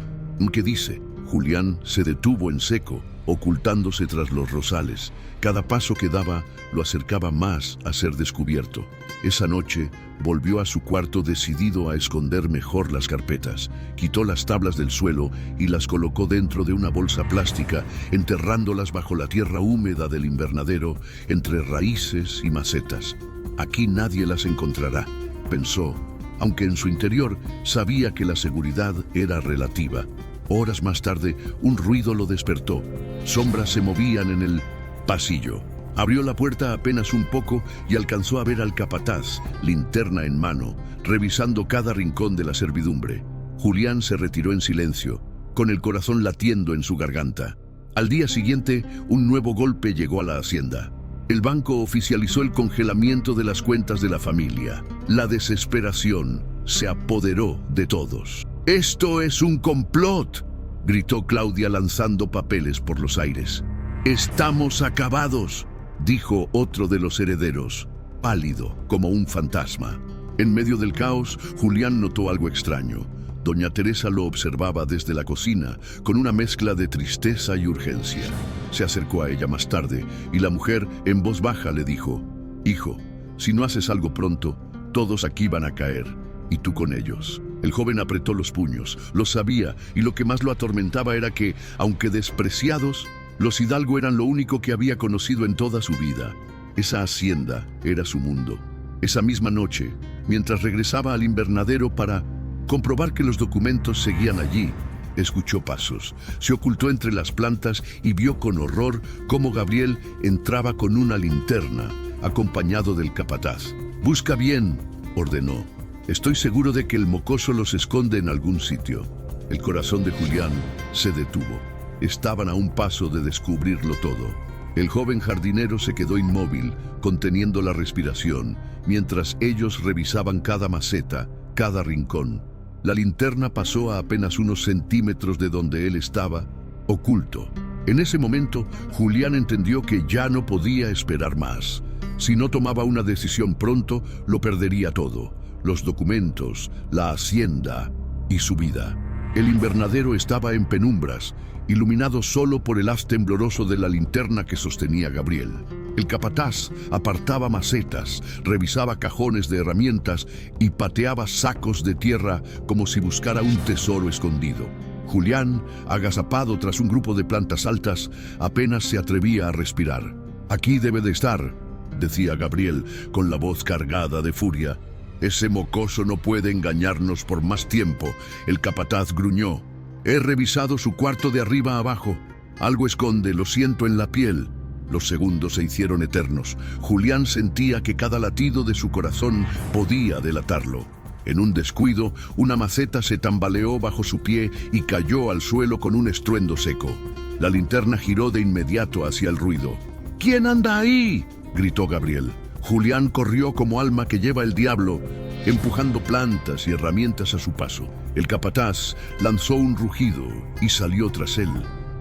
A: que dice». Julián se detuvo en seco, ocultándose tras los rosales. Cada paso que daba lo acercaba más a ser descubierto. Esa noche volvió a su cuarto decidido a esconder mejor las carpetas. Quitó las tablas del suelo y las colocó dentro de una bolsa plástica, enterrándolas bajo la tierra húmeda del invernadero, entre raíces y macetas. «Aquí nadie las encontrará», pensó, aunque en su interior sabía que la seguridad era relativa. Horas más tarde, un ruido lo despertó. Sombras se movían en el pasillo. Abrió la puerta apenas un poco y alcanzó a ver al capataz, linterna en mano, revisando cada rincón de la servidumbre. Julián se retiró en silencio, con el corazón latiendo en su garganta. Al día siguiente, un nuevo golpe llegó a la hacienda. El banco oficializó el congelamiento de las cuentas de la familia. La desesperación se apoderó de todos. «¡Esto es un complot!», gritó Claudia lanzando papeles por los aires. «¡Estamos acabados!», dijo otro de los herederos, pálido como un fantasma. En medio del caos, Julián notó algo extraño. Doña Teresa lo observaba desde la cocina, con una mezcla de tristeza y urgencia. Se acercó a ella más tarde y la mujer, en voz baja, le dijo: «Hijo, si no haces algo pronto, todos aquí van a caer, y tú con ellos». El joven apretó los puños, lo sabía, y lo que más lo atormentaba era que, aunque despreciados, los Hidalgo eran lo único que había conocido en toda su vida. Esa hacienda era su mundo. Esa misma noche, mientras regresaba al invernadero para comprobar que los documentos seguían allí, escuchó pasos. Se ocultó entre las plantas y vio con horror cómo Gabriel entraba con una linterna, acompañado del capataz. «Busca bien», ordenó. «Estoy seguro de que el mocoso los esconde en algún sitio». El corazón de Julián se detuvo. Estaban a un paso de descubrirlo todo. El joven jardinero se quedó inmóvil, conteniendo la respiración, mientras ellos revisaban cada maceta, cada rincón. La linterna pasó a apenas unos centímetros de donde él estaba, oculto. En ese momento, Julián entendió que ya no podía esperar más. Si no tomaba una decisión pronto, lo perdería todo. Los documentos, la hacienda y su vida. El invernadero estaba en penumbras, iluminado solo por el haz tembloroso de la linterna que sostenía Gabriel. El capataz apartaba macetas, revisaba cajones de herramientas y pateaba sacos de tierra como si buscara un tesoro escondido. Julián, agazapado tras un grupo de plantas altas, apenas se atrevía a respirar. «Aquí debe de estar», decía Gabriel, con la voz cargada de furia. «Ese mocoso no puede engañarnos por más tiempo», el capataz gruñó. «He revisado su cuarto de arriba a abajo. Algo esconde, lo siento en la piel». Los segundos se hicieron eternos. Julián sentía que cada latido de su corazón podía delatarlo. En un descuido, una maceta se tambaleó bajo su pie y cayó al suelo con un estruendo seco. La linterna giró de inmediato hacia el ruido. «¿Quién anda ahí?», gritó Gabriel. Julián corrió como alma que lleva el diablo, empujando plantas y herramientas a su paso. El capataz lanzó un rugido y salió tras él.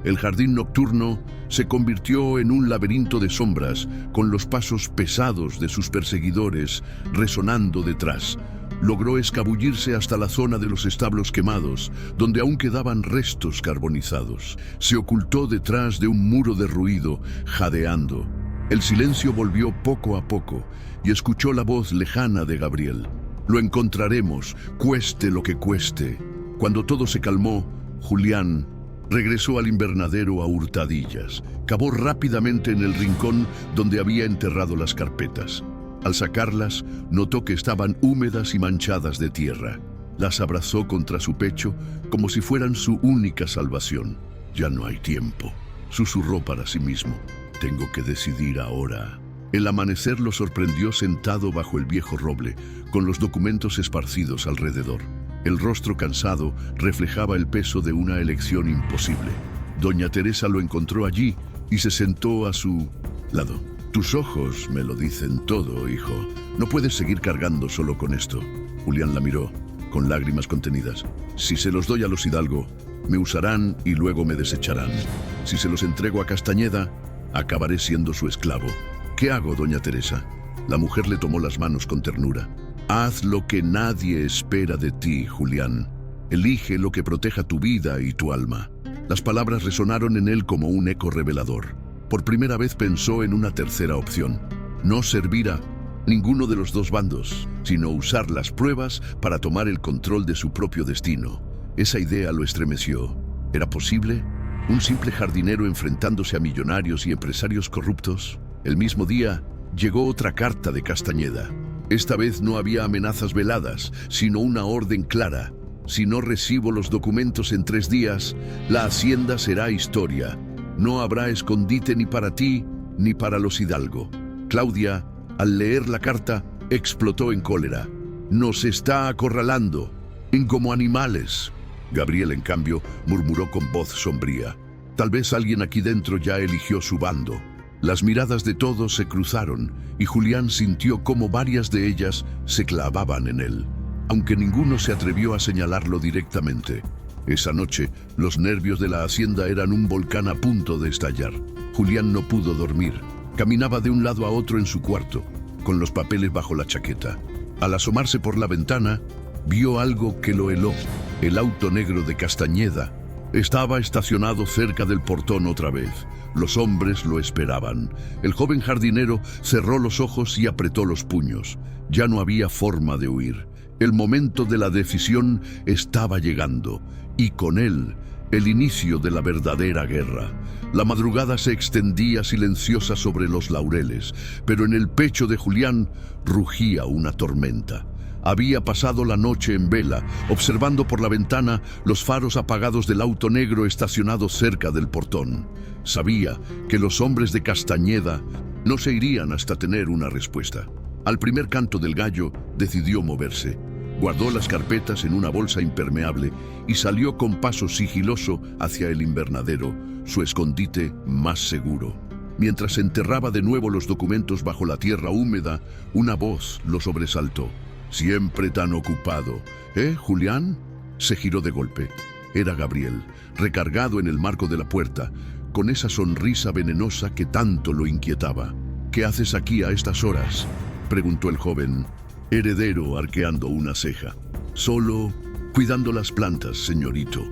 A: El jardín nocturno se convirtió en un laberinto de sombras, con los pasos pesados de sus perseguidores resonando detrás. Logró escabullirse hasta la zona de los establos quemados, donde aún quedaban restos carbonizados. Se ocultó detrás de un muro derruido, jadeando. El silencio volvió poco a poco y escuchó la voz lejana de Gabriel. Lo encontraremos, cueste lo que cueste. Cuando todo se calmó, Julián regresó al invernadero a hurtadillas. Cavó rápidamente en el rincón donde había enterrado las carpetas. Al sacarlas, notó que estaban húmedas y manchadas de tierra. Las abrazó contra su pecho como si fueran su única salvación. «Ya no hay tiempo», susurró para sí mismo. «Tengo que decidir ahora». El amanecer lo sorprendió sentado bajo el viejo roble, con los documentos esparcidos alrededor. El rostro cansado reflejaba el peso de una elección imposible. Doña Teresa lo encontró allí y se sentó a su lado. «Tus ojos me lo dicen todo, hijo. No puedes seguir cargando solo con esto». Julián la miró, con lágrimas contenidas. «Si se los doy a los Hidalgo, me usarán y luego me desecharán. Si se los entrego a Castañeda, acabaré siendo su esclavo. ¿Qué hago, doña Teresa?». La mujer le tomó las manos con ternura. «Haz lo que nadie espera de ti, Julián. Elige lo que proteja tu vida y tu alma». Las palabras resonaron en él como un eco revelador. Por primera vez pensó en una tercera opción. No servir a ninguno de los dos bandos, sino usar las pruebas para tomar el control de su propio destino. Esa idea lo estremeció. ¿Era posible? ¿Un simple jardinero enfrentándose a millonarios y empresarios corruptos? El mismo día, llegó otra carta de Castañeda. Esta vez no había amenazas veladas, sino una orden clara. «Si no recibo los documentos en 3 días, la hacienda será historia. No habrá escondite ni para ti, ni para los Hidalgo». Claudia, al leer la carta, explotó en cólera. «Nos está acorralando, como animales». Gabriel, en cambio, murmuró con voz sombría. «Tal vez alguien aquí dentro ya eligió su bando». Las miradas de todos se cruzaron y Julián sintió cómo varias de ellas se clavaban en él, aunque ninguno se atrevió a señalarlo directamente. Esa noche, los nervios de la hacienda eran un volcán a punto de estallar. Julián no pudo dormir. Caminaba de un lado a otro en su cuarto, con los papeles bajo la chaqueta. Al asomarse por la ventana, vio algo que lo heló. El auto negro de Castañeda estaba estacionado cerca del portón otra vez. Los hombres lo esperaban. El joven jardinero cerró los ojos y apretó los puños. Ya no había forma de huir. El momento de la decisión estaba llegando, y con él, el inicio de la verdadera guerra. La madrugada se extendía silenciosa sobre los laureles, pero en el pecho de Julián rugía una tormenta. Había pasado la noche en vela, observando por la ventana los faros apagados del auto negro estacionado cerca del portón. Sabía que los hombres de Castañeda no se irían hasta tener una respuesta. Al primer canto del gallo, decidió moverse. Guardó las carpetas en una bolsa impermeable y salió con paso sigiloso hacia el invernadero, su escondite más seguro. Mientras enterraba de nuevo los documentos bajo la tierra húmeda, una voz lo sobresaltó. «Siempre tan ocupado, ¿eh, Julián?». Se giró de golpe. Era Gabriel, recargado en el marco de la puerta, con esa sonrisa venenosa que tanto lo inquietaba. «¿Qué haces aquí a estas horas?», preguntó el joven heredero, arqueando una ceja. «Solo cuidando las plantas, señorito».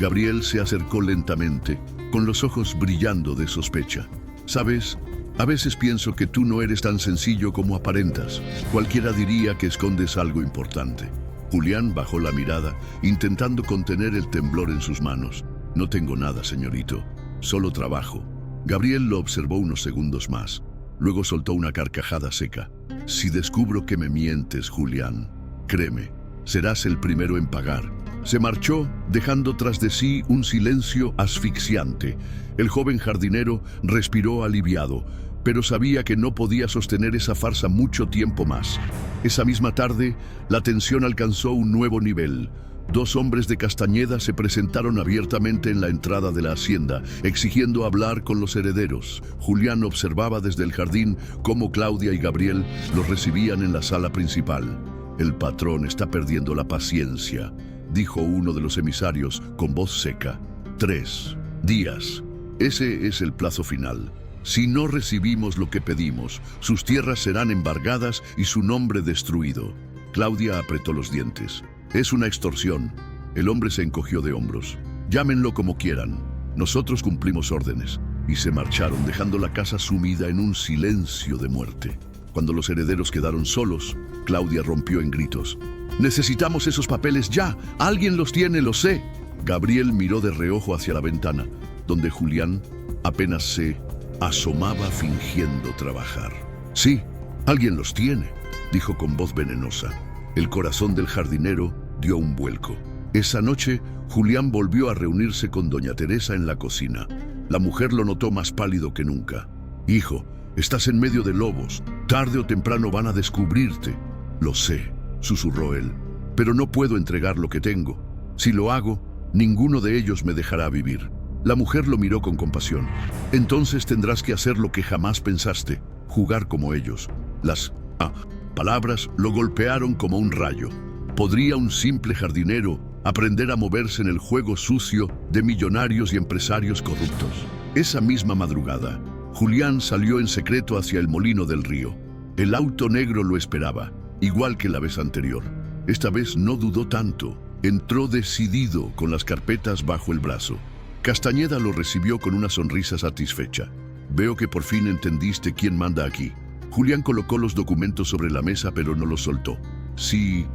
A: Gabriel se acercó lentamente, con los ojos brillando de sospecha. «¿Sabes? A veces pienso que tú no eres tan sencillo como aparentas. Cualquiera diría que escondes algo importante». Julián bajó la mirada, intentando contener el temblor en sus manos. «No tengo nada, señorito. Solo trabajo». Gabriel lo observó unos segundos más. Luego soltó una carcajada seca. «Si descubro que me mientes, Julián, créeme, serás el primero en pagar». Se marchó, dejando tras de sí un silencio asfixiante. El joven jardinero respiró aliviado, pero sabía que no podía sostener esa farsa mucho tiempo más. Esa misma tarde, la tensión alcanzó un nuevo nivel. 2 hombres de Castañeda se presentaron abiertamente en la entrada de la hacienda, exigiendo hablar con los herederos. Julián observaba desde el jardín cómo Claudia y Gabriel los recibían en la sala principal. «El patrón está perdiendo la paciencia», dijo uno de los emisarios con voz seca. 3 días. Ese es el plazo final. Si no recibimos lo que pedimos, sus tierras serán embargadas y su nombre destruido. Claudia apretó los dientes. «Es una extorsión». El hombre se encogió de hombros. «Llámenlo como quieran. Nosotros cumplimos órdenes». y se marcharon, dejando la casa sumida en un silencio de muerte. Cuando los herederos quedaron solos, Claudia rompió en gritos. «¡Necesitamos esos papeles ya! ¡Alguien los tiene, lo sé!». Gabriel miró de reojo hacia la ventana, donde Julián apenas se asomaba fingiendo trabajar. «Sí, alguien los tiene», dijo con voz venenosa. El corazón del jardinero dio un vuelco. Esa noche, Julián volvió a reunirse con doña Teresa en la cocina. La mujer lo notó más pálido que nunca. «Hijo, estás en medio de lobos. Tarde o temprano van a descubrirte». «Lo sé», susurró él, «pero no puedo entregar lo que tengo. Si lo hago, ninguno de ellos me dejará vivir». La mujer lo miró con compasión. «Entonces tendrás que hacer lo que jamás pensaste, jugar como ellos». Las palabras lo golpearon como un rayo. ¿Podría un simple jardinero aprender a moverse en el juego sucio de millonarios y empresarios corruptos? Esa misma madrugada, Julián salió en secreto hacia el molino del río. El auto negro lo esperaba, igual que la vez anterior. Esta vez no dudó tanto. Entró decidido con las carpetas bajo el brazo. Castañeda lo recibió con una sonrisa satisfecha. «Veo que por fin entendiste quién manda aquí». Julián colocó los documentos sobre la mesa, pero no los soltó. «Si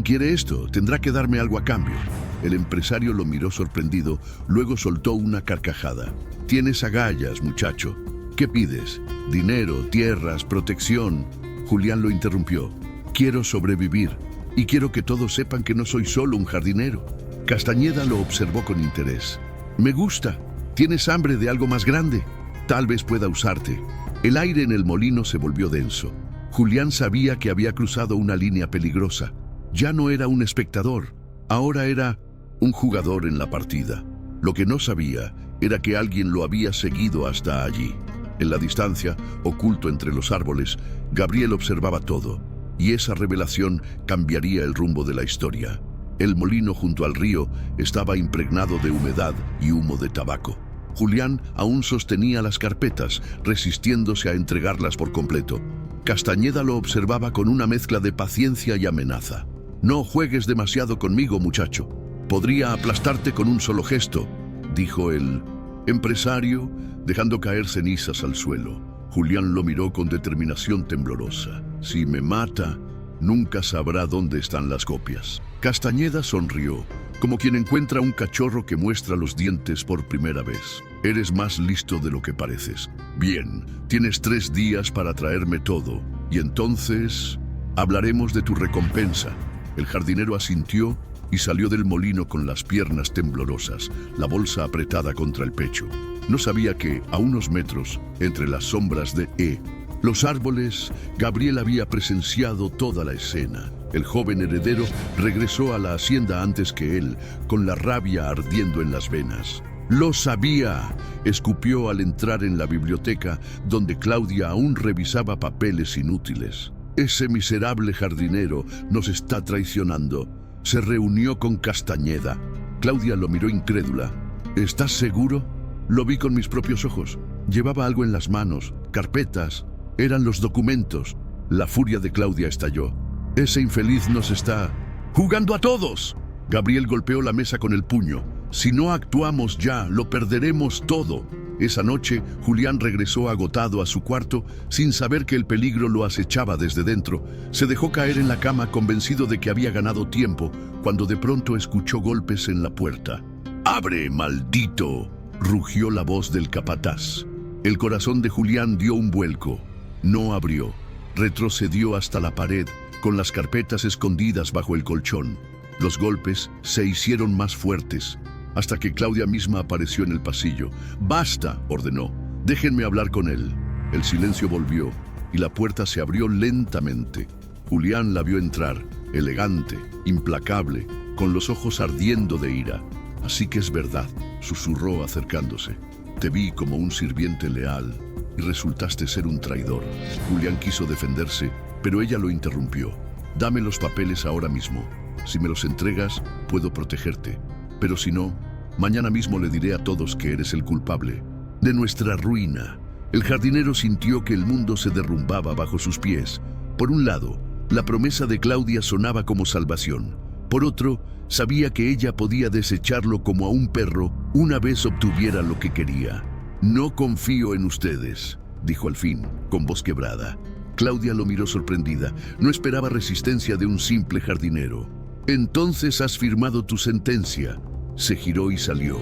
A: quiere esto, tendrá que darme algo a cambio». El empresario lo miró sorprendido, luego soltó una carcajada. «Tienes agallas, muchacho. ¿Qué pides? ¿Dinero, tierras, protección?». Julián lo interrumpió. «Quiero sobrevivir, y quiero que todos sepan que no soy solo un jardinero». Castañeda lo observó con interés. «Me gusta. ¿Tienes hambre de algo más grande? Tal vez pueda usarte». El aire en el molino se volvió denso. Julián sabía que había cruzado una línea peligrosa. Ya no era un espectador, ahora era un jugador en la partida. Lo que no sabía era que alguien lo había seguido hasta allí. En la distancia, oculto entre los árboles, Gabriel observaba todo, y esa revelación cambiaría el rumbo de la historia. El molino junto al río estaba impregnado de humedad y humo de tabaco. Julián aún sostenía las carpetas, resistiéndose a entregarlas por completo. Castañeda lo observaba con una mezcla de paciencia y amenaza. «No juegues demasiado conmigo, muchacho. Podría aplastarte con un solo gesto», dijo el empresario, dejando caer cenizas al suelo. Julián lo miró con determinación temblorosa. «Si me mata, nunca sabrá dónde están las copias». Castañeda sonrió, como quien encuentra un cachorro que muestra los dientes por primera vez. «Eres más listo de lo que pareces. Bien, tienes 3 días para traerme todo, y entonces hablaremos de tu recompensa». El jardinero asintió y salió del molino con las piernas temblorosas, la bolsa apretada contra el pecho. No sabía que, a unos metros, entre las sombras de los árboles, Gabriel había presenciado toda la escena. El joven heredero regresó a la hacienda antes que él, con la rabia ardiendo en las venas. «Lo sabía», escupió al entrar en la biblioteca, donde Claudia aún revisaba papeles inútiles. «Ese miserable jardinero nos está traicionando». Se reunió con Castañeda. Claudia lo miró incrédula. «¿Estás seguro?». «Lo vi con mis propios ojos. Llevaba algo en las manos, carpetas. Eran los documentos». La furia de Claudia estalló. «Ese infeliz nos está jugando a todos». Gabriel golpeó la mesa con el puño. «Si no actuamos ya, lo perderemos todo». Esa noche, Julián regresó agotado a su cuarto, sin saber que el peligro lo acechaba desde dentro. Se dejó caer en la cama, convencido de que había ganado tiempo, cuando de pronto escuchó golpes en la puerta. «¡Abre, maldito!», rugió la voz del capataz. El corazón de Julián dio un vuelco. No abrió. Retrocedió hasta la pared, con las carpetas escondidas bajo el colchón. Los golpes se hicieron más fuertes, hasta que Claudia misma apareció en el pasillo. «¡Basta!», ordenó. «Déjenme hablar con él». El silencio volvió, y la puerta se abrió lentamente. Julián la vio entrar, elegante, implacable, con los ojos ardiendo de ira. «Así que es verdad», susurró acercándose. «Te vi como un sirviente leal, y resultaste ser un traidor». Julián quiso defenderse, pero ella lo interrumpió. «Dame los papeles ahora mismo. Si me los entregas, puedo protegerte. Pero si no, mañana mismo le diré a todos que eres el culpable de nuestra ruina». El jardinero sintió que el mundo se derrumbaba bajo sus pies. Por un lado, la promesa de Claudia sonaba como salvación. Por otro, sabía que ella podía desecharlo como a un perro una vez obtuviera lo que quería. No confío en ustedes, dijo al fin, con voz quebrada. Claudia lo miró sorprendida. No esperaba resistencia de un simple jardinero. Entonces has firmado tu sentencia. Se giró y salió,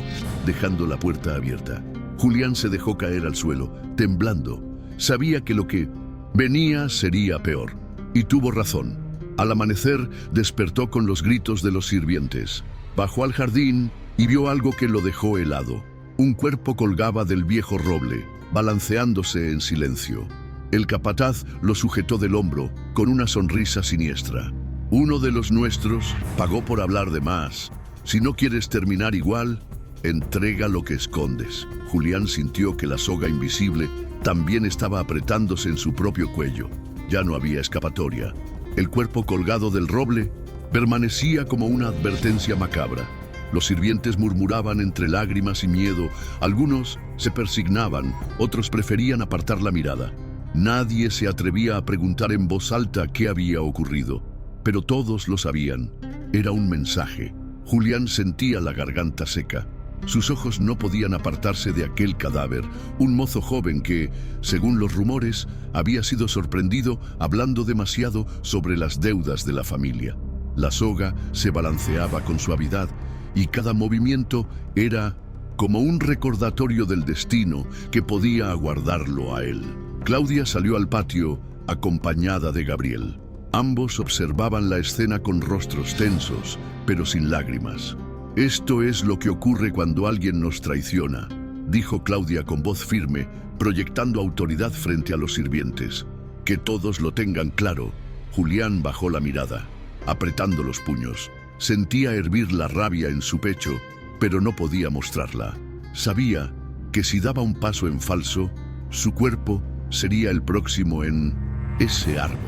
A: dejando la puerta abierta. Julián se dejó caer al suelo, temblando. Sabía que lo que venía sería peor. Y tuvo razón. Al amanecer, despertó con los gritos de los sirvientes. Bajó al jardín y vio algo que lo dejó helado. Un cuerpo colgaba del viejo roble, balanceándose en silencio. El capataz lo sujetó del hombro, con una sonrisa siniestra. Uno de los nuestros pagó por hablar de más. Si no quieres terminar igual, entrega lo que escondes. Julián sintió que la soga invisible también estaba apretándose en su propio cuello. Ya no había escapatoria. El cuerpo colgado del roble permanecía como una advertencia macabra. Los sirvientes murmuraban entre lágrimas y miedo. Algunos se persignaban, otros preferían apartar la mirada. Nadie se atrevía a preguntar en voz alta qué había ocurrido. Pero todos lo sabían. Era un mensaje. Julián sentía la garganta seca. Sus ojos no podían apartarse de aquel cadáver, un mozo joven que, según los rumores, había sido sorprendido hablando demasiado sobre las deudas de la familia. La soga se balanceaba con suavidad y cada movimiento era como un recordatorio del destino que podía aguardarlo a él. Claudia salió al patio acompañada de Gabriel. Ambos observaban la escena con rostros tensos, pero sin lágrimas. «Esto es lo que ocurre cuando alguien nos traiciona», dijo Claudia con voz firme, proyectando autoridad frente a los sirvientes. «Que todos lo tengan claro». Julián bajó la mirada, apretando los puños. Sentía hervir la rabia en su pecho, pero no podía mostrarla. Sabía que si daba un paso en falso, su cuerpo sería el próximo en ese árbol.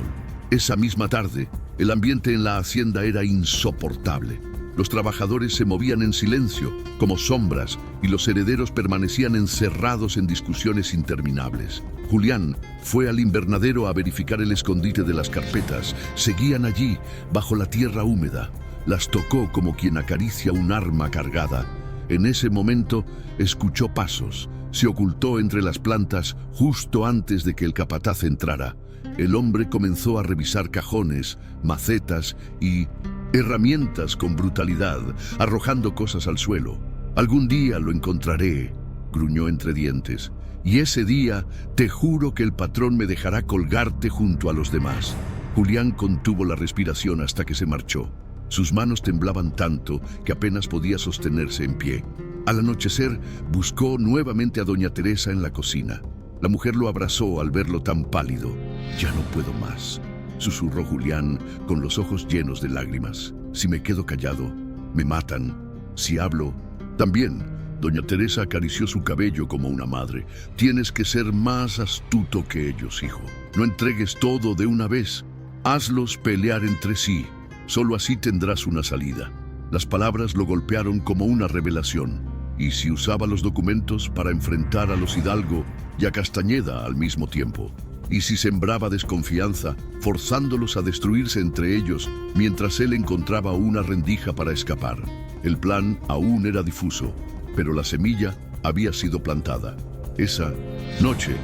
A: Esa misma tarde, el ambiente en la hacienda era insoportable. Los trabajadores se movían en silencio, como sombras, y los herederos permanecían encerrados en discusiones interminables. Julián fue al invernadero a verificar el escondite de las carpetas. Seguían allí, bajo la tierra húmeda. Las tocó como quien acaricia un arma cargada. En ese momento, escuchó pasos. Se ocultó entre las plantas justo antes de que el capataz entrara. El hombre comenzó a revisar cajones, macetas y herramientas con brutalidad, arrojando cosas al suelo. «Algún día lo encontraré», gruñó entre dientes. «Y ese día te juro que el patrón me dejará colgarte junto a los demás». Julián contuvo la respiración hasta que se marchó. Sus manos temblaban tanto que apenas podía sostenerse en pie. Al anochecer, buscó nuevamente a doña Teresa en la cocina. La mujer lo abrazó al verlo tan pálido. «Ya no puedo más», susurró Julián con los ojos llenos de lágrimas. «Si me quedo callado, me matan. Si hablo, también». Doña Teresa acarició su cabello como una madre. «Tienes que ser más astuto que ellos, hijo. No entregues todo de una vez. Hazlos pelear entre sí. Solo así tendrás una salida». Las palabras lo golpearon como una revelación. ¿Y si usaba los documentos para enfrentar a los Hidalgo y a Castañeda al mismo tiempo? ¿Y si sembraba desconfianza, forzándolos a destruirse entre ellos mientras él encontraba una rendija para escapar? El plan aún era difuso, pero la semilla había sido plantada. Esa noche,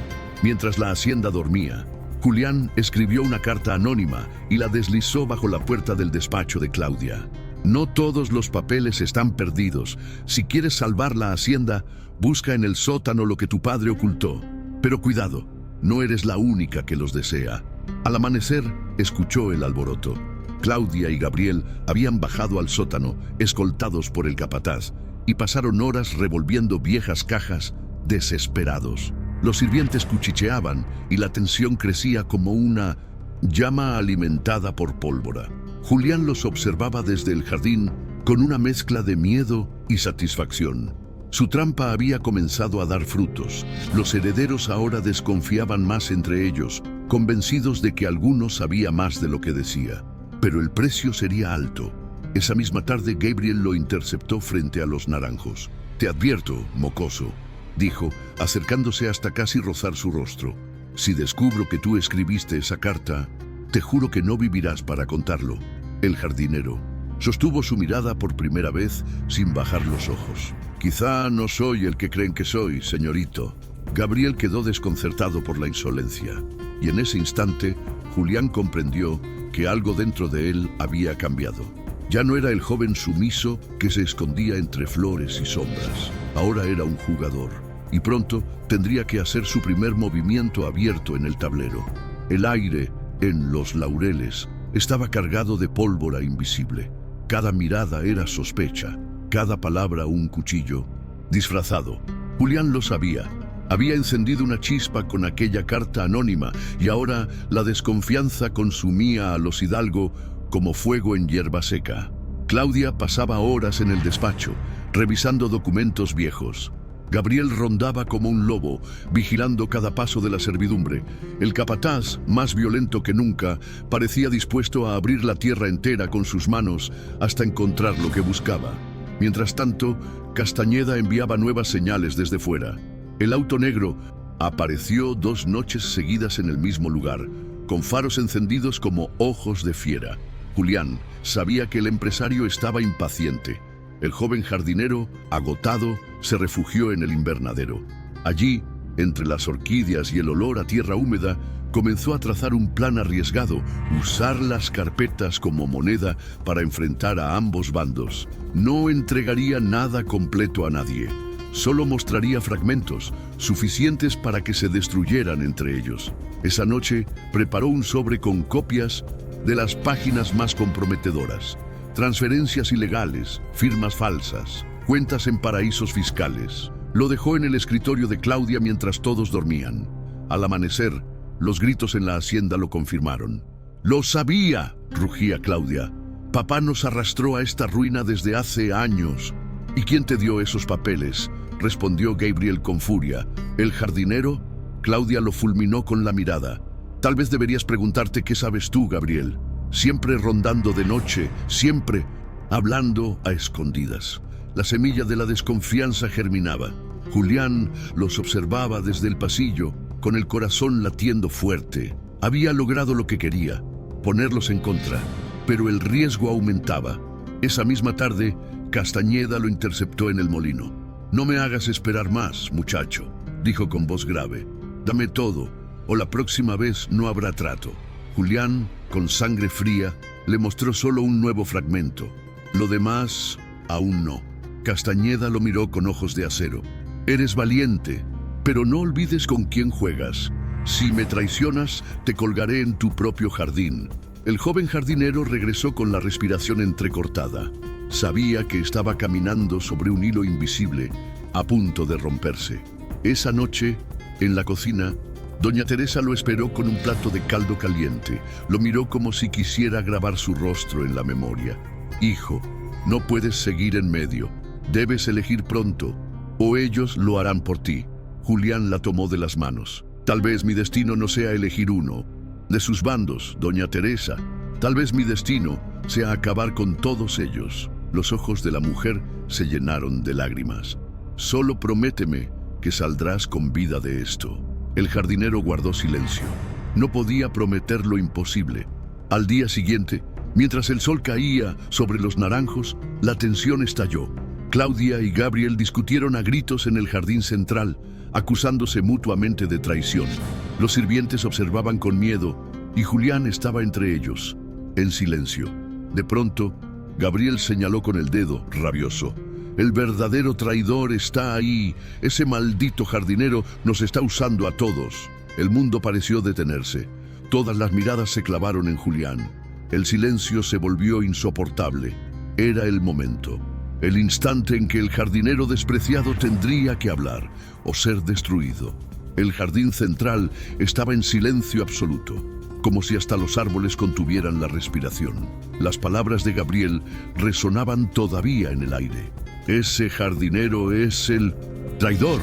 A: mientras la hacienda dormía, Julián escribió una carta anónima y la deslizó bajo la puerta del despacho de Claudia. «No todos los papeles están perdidos. Si quieres salvar la hacienda, busca en el sótano lo que tu padre ocultó. Pero cuidado, no eres la única que los desea». Al amanecer, escuchó el alboroto. Claudia y Gabriel habían bajado al sótano, escoltados por el capataz, y pasaron horas revolviendo viejas cajas, desesperados. Los sirvientes cuchicheaban y la tensión crecía como una llama alimentada por pólvora. Julián los observaba desde el jardín con una mezcla de miedo y satisfacción. Su trampa había comenzado a dar frutos. Los herederos ahora desconfiaban más entre ellos, convencidos de que alguno sabía más de lo que decía. Pero el precio sería alto. Esa misma tarde Gabriel lo interceptó frente a los naranjos. «Te advierto, mocoso», dijo, acercándose hasta casi rozar su rostro. «Si descubro que tú escribiste esa carta, te juro que no vivirás para contarlo». El jardinero sostuvo su mirada por primera vez sin bajar los ojos. Quizá no soy el que creen que soy, señorito. Gabriel quedó desconcertado por la insolencia, y en ese instante Julián comprendió que algo dentro de él había cambiado. Ya no era el joven sumiso que se escondía entre flores y sombras. Ahora era un jugador, y pronto tendría que hacer su primer movimiento abierto en el tablero. El aire, en Los Laureles, estaba cargado de pólvora invisible. Cada mirada era sospecha, cada palabra un cuchillo. Disfrazado. Julián lo sabía. Había encendido una chispa con aquella carta anónima y ahora la desconfianza consumía a los Hidalgo como fuego en hierba seca. Claudia pasaba horas en el despacho, revisando documentos viejos. Gabriel rondaba como un lobo, vigilando cada paso de la servidumbre. El capataz, más violento que nunca, parecía dispuesto a abrir la tierra entera con sus manos hasta encontrar lo que buscaba. Mientras tanto, Castañeda enviaba nuevas señales desde fuera. El auto negro apareció 2 noches seguidas en el mismo lugar, con faros encendidos como ojos de fiera. Julián sabía que el empresario estaba impaciente. El joven jardinero, agotado, se refugió en el invernadero. Allí, entre las orquídeas y el olor a tierra húmeda, comenzó a trazar un plan arriesgado, usar las carpetas como moneda para enfrentar a ambos bandos. No entregaría nada completo a nadie. Solo mostraría fragmentos, suficientes para que se destruyeran entre ellos. Esa noche preparó un sobre con copias de las páginas más comprometedoras. Transferencias ilegales, firmas falsas, cuentas en paraísos fiscales. Lo dejó en el escritorio de Claudia mientras todos dormían. Al amanecer, los gritos en la hacienda lo confirmaron. «¡Lo sabía!», rugía Claudia. «Papá nos arrastró a esta ruina desde hace años». «¿Y quién te dio esos papeles?», respondió Gabriel con furia. «¿El jardinero?». Claudia lo fulminó con la mirada. «Tal vez deberías preguntarte qué sabes tú, Gabriel. Siempre rondando de noche, siempre hablando a escondidas». La semilla de la desconfianza germinaba. Julián los observaba desde el pasillo, con el corazón latiendo fuerte. Había logrado lo que quería, ponerlos en contra, pero el riesgo aumentaba. Esa misma tarde, Castañeda lo interceptó en el molino. «No me hagas esperar más, muchacho», dijo con voz grave. «Dame todo, o la próxima vez no habrá trato». Julián, con sangre fría, le mostró solo un nuevo fragmento. Lo demás, aún no. Castañeda lo miró con ojos de acero. «Eres valiente, pero no olvides con quién juegas. Si me traicionas, te colgaré en tu propio jardín». El joven jardinero regresó con la respiración entrecortada. Sabía que estaba caminando sobre un hilo invisible, a punto de romperse. Esa noche, en la cocina, doña Teresa lo esperó con un plato de caldo caliente. Lo miró como si quisiera grabar su rostro en la memoria. «Hijo, no puedes seguir en medio. Debes elegir pronto, o ellos lo harán por ti». Julián la tomó de las manos. «Tal vez mi destino no sea elegir uno de sus bandos, doña Teresa. Tal vez mi destino sea acabar con todos ellos». Los ojos de la mujer se llenaron de lágrimas. «Solo prométeme que saldrás con vida de esto». El jardinero guardó silencio. No podía prometer lo imposible. Al día siguiente, mientras el sol caía sobre los naranjos, la tensión estalló. Claudia y Gabriel discutieron a gritos en el jardín central, acusándose mutuamente de traición. Los sirvientes observaban con miedo y Julián estaba entre ellos, en silencio. De pronto, Gabriel señaló con el dedo, rabioso. «El verdadero traidor está ahí. Ese maldito jardinero nos está usando a todos». El mundo pareció detenerse. Todas las miradas se clavaron en Julián. El silencio se volvió insoportable. Era el momento. El instante en que el jardinero despreciado tendría que hablar o ser destruido. El jardín central estaba en silencio absoluto, como si hasta los árboles contuvieran la respiración. Las palabras de Gabriel resonaban todavía en el aire. «Ese jardinero es el traidor».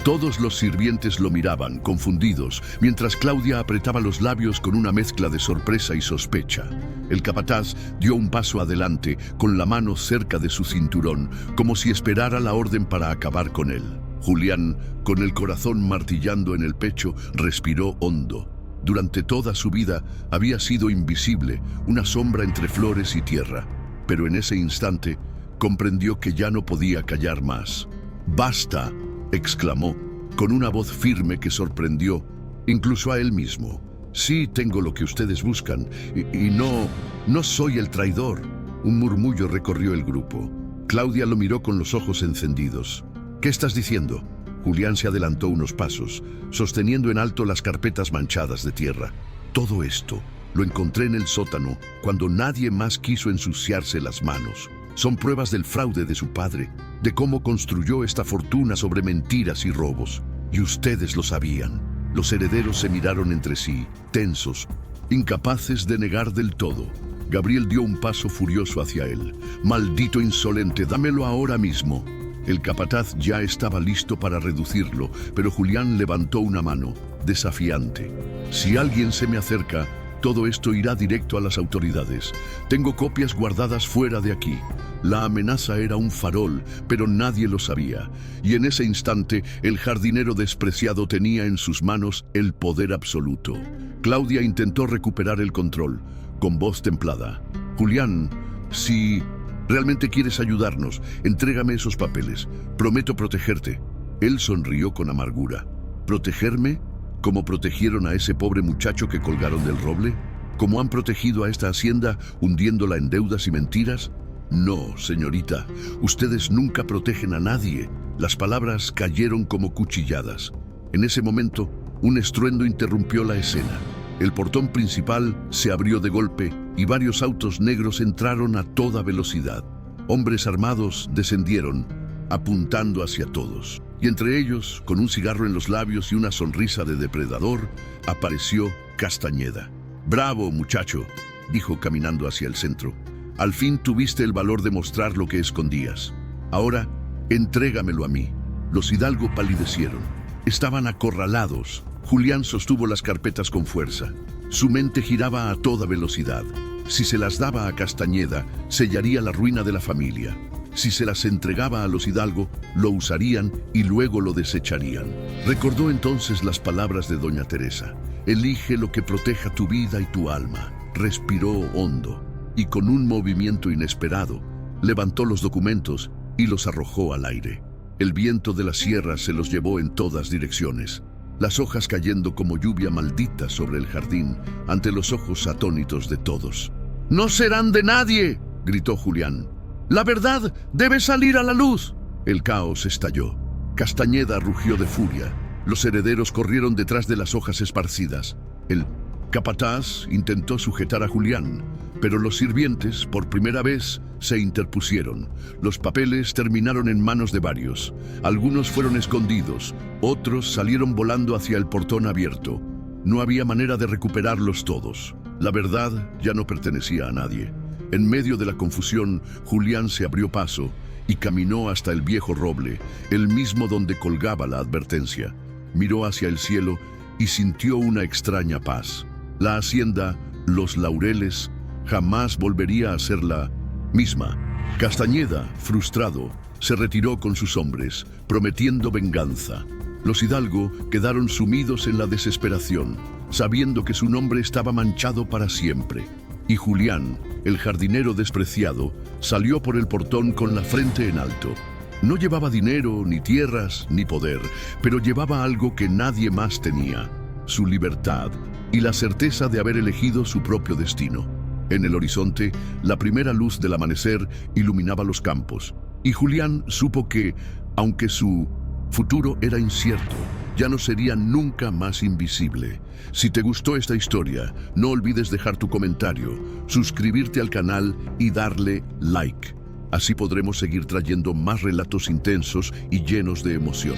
A: Todos los sirvientes lo miraban, confundidos, mientras Claudia apretaba los labios con una mezcla de sorpresa y sospecha. El capataz dio un paso adelante, con la mano cerca de su cinturón, como si esperara la orden para acabar con él. Julián, con el corazón martillando en el pecho, respiró hondo. Durante toda su vida había sido invisible, una sombra entre flores y tierra. Pero en ese instante comprendió que ya no podía callar más. «Basta», exclamó, con una voz firme que sorprendió incluso a él mismo. «Sí, tengo lo que ustedes buscan, y no soy el traidor». Un murmullo recorrió el grupo. Claudia lo miró con los ojos encendidos. «¿Qué estás diciendo?». Julián se adelantó unos pasos, sosteniendo en alto las carpetas manchadas de tierra. «Todo esto lo encontré en el sótano cuando nadie más quiso ensuciarse las manos. Son pruebas del fraude de su padre, de cómo construyó esta fortuna sobre mentiras y robos. Y ustedes lo sabían». Los herederos se miraron entre sí, tensos, incapaces de negar del todo. Gabriel dio un paso furioso hacia él. «Maldito insolente, dámelo ahora mismo». El capataz ya estaba listo para reducirlo, pero Julián levantó una mano, desafiante. «Si alguien se me acerca, todo esto irá directo a las autoridades. Tengo copias guardadas fuera de aquí». La amenaza era un farol, pero nadie lo sabía. Y en ese instante, el jardinero despreciado tenía en sus manos el poder absoluto. Claudia intentó recuperar el control, con voz templada. «Julián, si realmente quieres ayudarnos, entrégame esos papeles. Prometo protegerte». Él sonrió con amargura. «¿Protegerme? ¿Como protegieron a ese pobre muchacho que colgaron del roble? ¿Como han protegido a esta hacienda hundiéndola en deudas y mentiras? No, señorita, ustedes nunca protegen a nadie». Las palabras cayeron como cuchilladas. En ese momento, un estruendo interrumpió la escena. El portón principal se abrió de golpe y varios autos negros entraron a toda velocidad. Hombres armados descendieron, apuntando hacia todos. Y entre ellos, con un cigarro en los labios y una sonrisa de depredador, apareció Castañeda. «Bravo, muchacho», dijo caminando hacia el centro. «Al fin tuviste el valor de mostrar lo que escondías. Ahora, entrégamelo a mí». Los hidalgo palidecieron. Estaban acorralados. Julián sostuvo las carpetas con fuerza. Su mente giraba a toda velocidad. Si se las daba a Castañeda, sellaría la ruina de la familia. Si se las entregaba a los hidalgo, lo usarían y luego lo desecharían. Recordó entonces las palabras de doña Teresa. «Elige lo que proteja tu vida y tu alma». Respiró hondo y con un movimiento inesperado, levantó los documentos y los arrojó al aire. El viento de la sierra se los llevó en todas direcciones, las hojas cayendo como lluvia maldita sobre el jardín ante los ojos atónitos de todos. «¡No serán de nadie!», gritó Julián. «La verdad debe salir a la luz». El caos estalló. Castañeda rugió de furia. Los herederos corrieron detrás de las hojas esparcidas. El capataz intentó sujetar a Julián, pero los sirvientes, por primera vez, se interpusieron. Los papeles terminaron en manos de varios. Algunos fueron escondidos, otros salieron volando hacia el portón abierto. No había manera de recuperarlos todos. La verdad ya no pertenecía a nadie. En medio de la confusión, Julián se abrió paso y caminó hasta el viejo roble, el mismo donde colgaba la advertencia. Miró hacia el cielo y sintió una extraña paz. La hacienda, Los Laureles, jamás volvería a ser la misma. Castañeda, frustrado, se retiró con sus hombres, prometiendo venganza. Los hidalgo quedaron sumidos en la desesperación, sabiendo que su nombre estaba manchado para siempre. Y Julián, el jardinero despreciado, salió por el portón con la frente en alto. No llevaba dinero, ni tierras, ni poder, pero llevaba algo que nadie más tenía: su libertad y la certeza de haber elegido su propio destino. En el horizonte, la primera luz del amanecer iluminaba los campos, y Julián supo que, aunque su futuro era incierto, ya no sería nunca más invisible. Si te gustó esta historia, no olvides dejar tu comentario, suscribirte al canal y darle like. Así podremos seguir trayendo más relatos intensos y llenos de emoción.